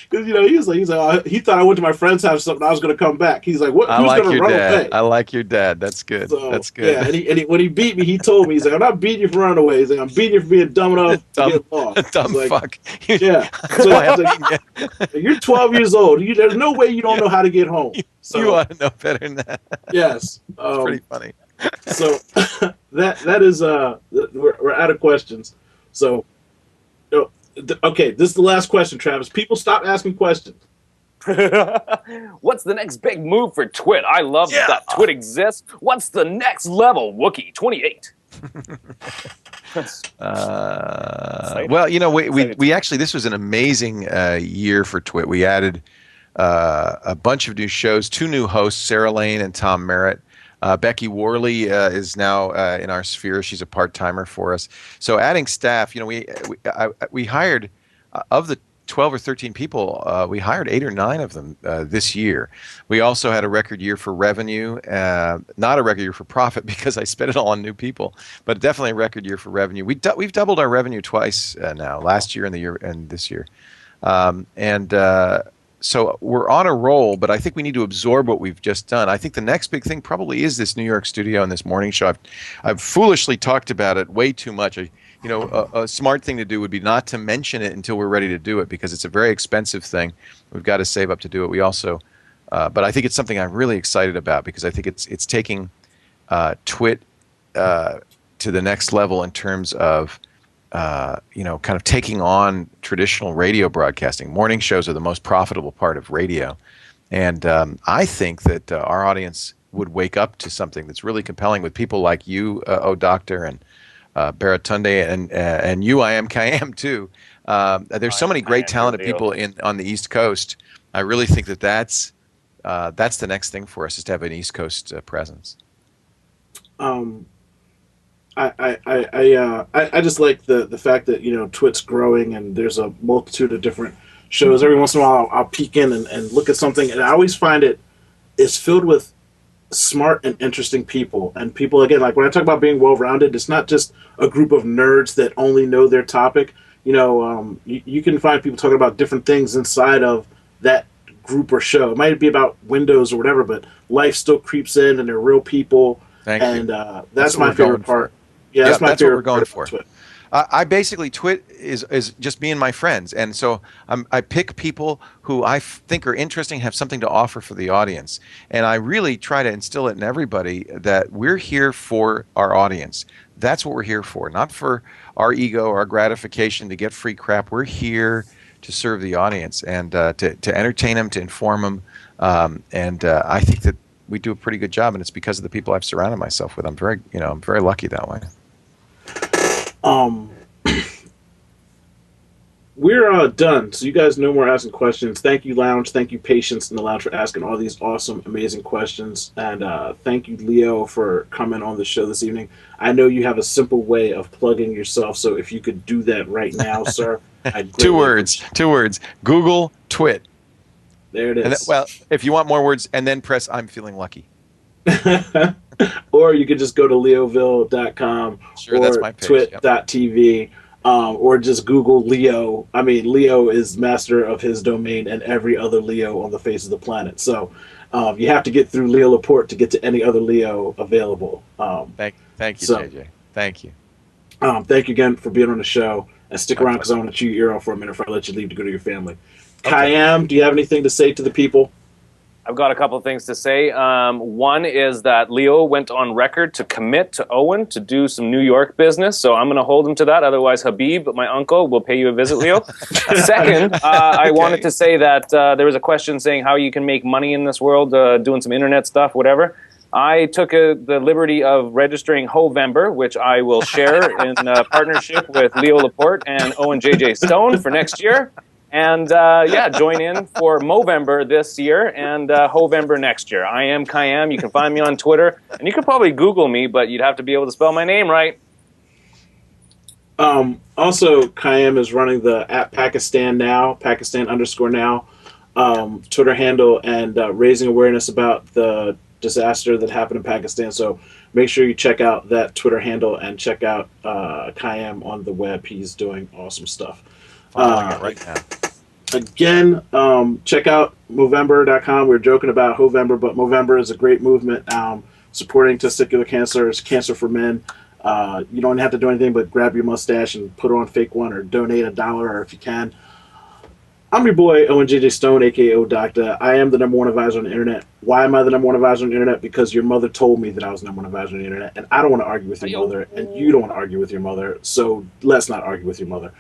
Because he's like, he thought I went to my friend's house or something. I was gonna come back. He's like, what? I Who's like gonna your run dad. away? I like your dad. That's good. So, That's good. Yeah, and when he beat me, he told me, he's like, I'm not beating you for running away. He's like, I'm beating you for being dumb enough to get lost. Dumb Like, fuck. yeah. So like, you're 12 years old. There's no way you don't know how to get home. So, You ought to know better than that. yes. It's pretty funny. So that is we're out of questions. So okay, this is the last question, Travis. People stop asking questions. What's the next big move for TWiT? I love that TWiT exists. What's the next level? Wookie 28. Well, we actually, this was an amazing year for TWiT. We added a bunch of new shows, 2 new hosts, Sarah Lane and Tom Merritt. Becky Worley is now in our sphere. She's a part-timer for us. So adding staff, we hired, of the 12 or 13 people, we hired 8 or 9 of them this year. We also had a record year for revenue, not a record year for profit because I spent it all on new people, but definitely a record year for revenue. We've doubled our revenue twice now, last year and the year and this year. So we're on a roll, but I think we need to absorb what we've just done. I think the next big thing probably is this New York studio and this morning show. I've foolishly talked about it way too much. A smart thing to do would be not to mention it until we're ready to do it because it's a very expensive thing. We've got to save up to do it. We also, but I think it's something I'm really excited about because I think it's taking TWiT to the next level in terms of kind of taking on traditional radio broadcasting. Morning shows are the most profitable part of radio. And I think that our audience would wake up to something that's really compelling with people like you, OHDOCTAH, and Baratunde, and you, I am Kayam, too. There's so many great talented people on the East Coast. I really think that's the next thing for us, is to have an East Coast presence. I just like the fact that TWiT's growing and there's a multitude of different shows. Every once in a while I'll peek in and look at something, and I always find it's filled with smart and interesting people. And people, again, like when I talk about being well-rounded, it's not just a group of nerds that only know their topic. You can find people talking about different things inside of that group or show. It might be about Windows or whatever, but life still creeps in and they're real people. Thank you. That's my favorite part. Yeah, that's what we're going for. TWiT. I basically, TWiT is just me and my friends, and so I pick people who I think are interesting, have something to offer for the audience, and I really try to instill it in everybody that we're here for our audience. That's what we're here for, not for our ego or our gratification to get free crap. We're here to serve the audience and to entertain them, to inform them, and I think that we do a pretty good job, and it's because of the people I've surrounded myself with. I'm very lucky that way. We're done, so you guys no more asking questions. Thank you, Lounge. Thank you, Patience in the Lounge, for asking all these awesome, amazing questions. And thank you, Leo, for coming on the show this evening. I know you have a simple way of plugging yourself, so if you could do that right now, sir. Two words. Google TWiT. There it is. Well, if you want more words, and then press I'm feeling lucky. Or you could just go to leoville.com Sure, or that's my page, twit.tv, or just Google Leo. I mean, Leo is master of his domain and every other Leo on the face of the planet. So you have to get through Leo Laporte to get to any other Leo available. Thank you, JJ. Thank you. Thank you again for being on the show. And stick around because I want to chew your ear off for a minute before I let you leave to go to your family. Okay. Kayam, do you have anything to say to the people? I've got a couple of things to say. One is that Leo went on record to commit to Owen to do some New York business, so I'm going to hold him to that. Otherwise, Habib, my uncle, will pay you a visit, Leo. Second, I wanted to say that there was a question saying how you can make money in this world doing some internet stuff, whatever. I took the liberty of registering HOEVEMBER, which I will share in partnership with Leo Laporte and Owen J.J. Stone for next year. And join in for Movember this year and HOEVEMBER next year. I am Kayam. You can find me on Twitter. And you could probably Google me, but you'd have to be able to spell my name right. Also, Kayem is running the at Pakistan Now, Pakistan_now Twitter handle, and raising awareness about the disaster that happened in Pakistan. So make sure you check out that Twitter handle and check out Kayem on the web. He's doing awesome stuff. Following it right now. Again, check out Movember.com. We were joking about HOEVEMBER, but Movember is a great movement supporting testicular cancer. It's cancer for men. You don't have to do anything but grab your mustache and put on fake one, or donate $1, or if you can. I'm your boy, ONJJ Stone, aka OHDOCTAH. I am the #1 advisor on the internet. Why am I the #1 advisor on the internet? Because your mother told me that I was the #1 advisor on the internet, and I don't want to argue with your mother, and you don't want to argue with your mother, so let's not argue with your mother.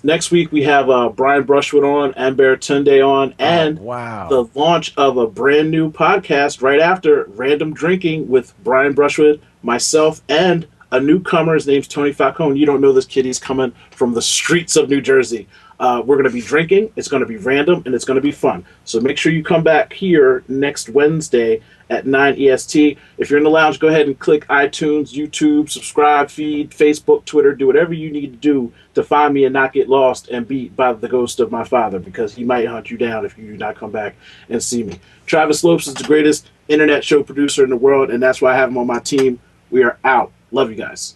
Next week we have Brian Brushwood on, Amber Tunde on, and wow. the launch of a brand new podcast right after Random Drinking with Brian Brushwood, myself, and a newcomer. His name's Tony Falcone. You don't know this kid. He's coming from the streets of New Jersey. We're going to be drinking. It's going to be random, and it's going to be fun. So make sure you come back here next Wednesday at 9 EST. If you're in the lounge, go ahead and click iTunes, YouTube, subscribe, feed, Facebook, Twitter. Do whatever you need to do to find me and not get lost and beat by the ghost of my father, because he might hunt you down if you do not come back and see me. Travis Lopes is the greatest internet show producer in the world, and that's why I have him on my team. We are out. Love you guys.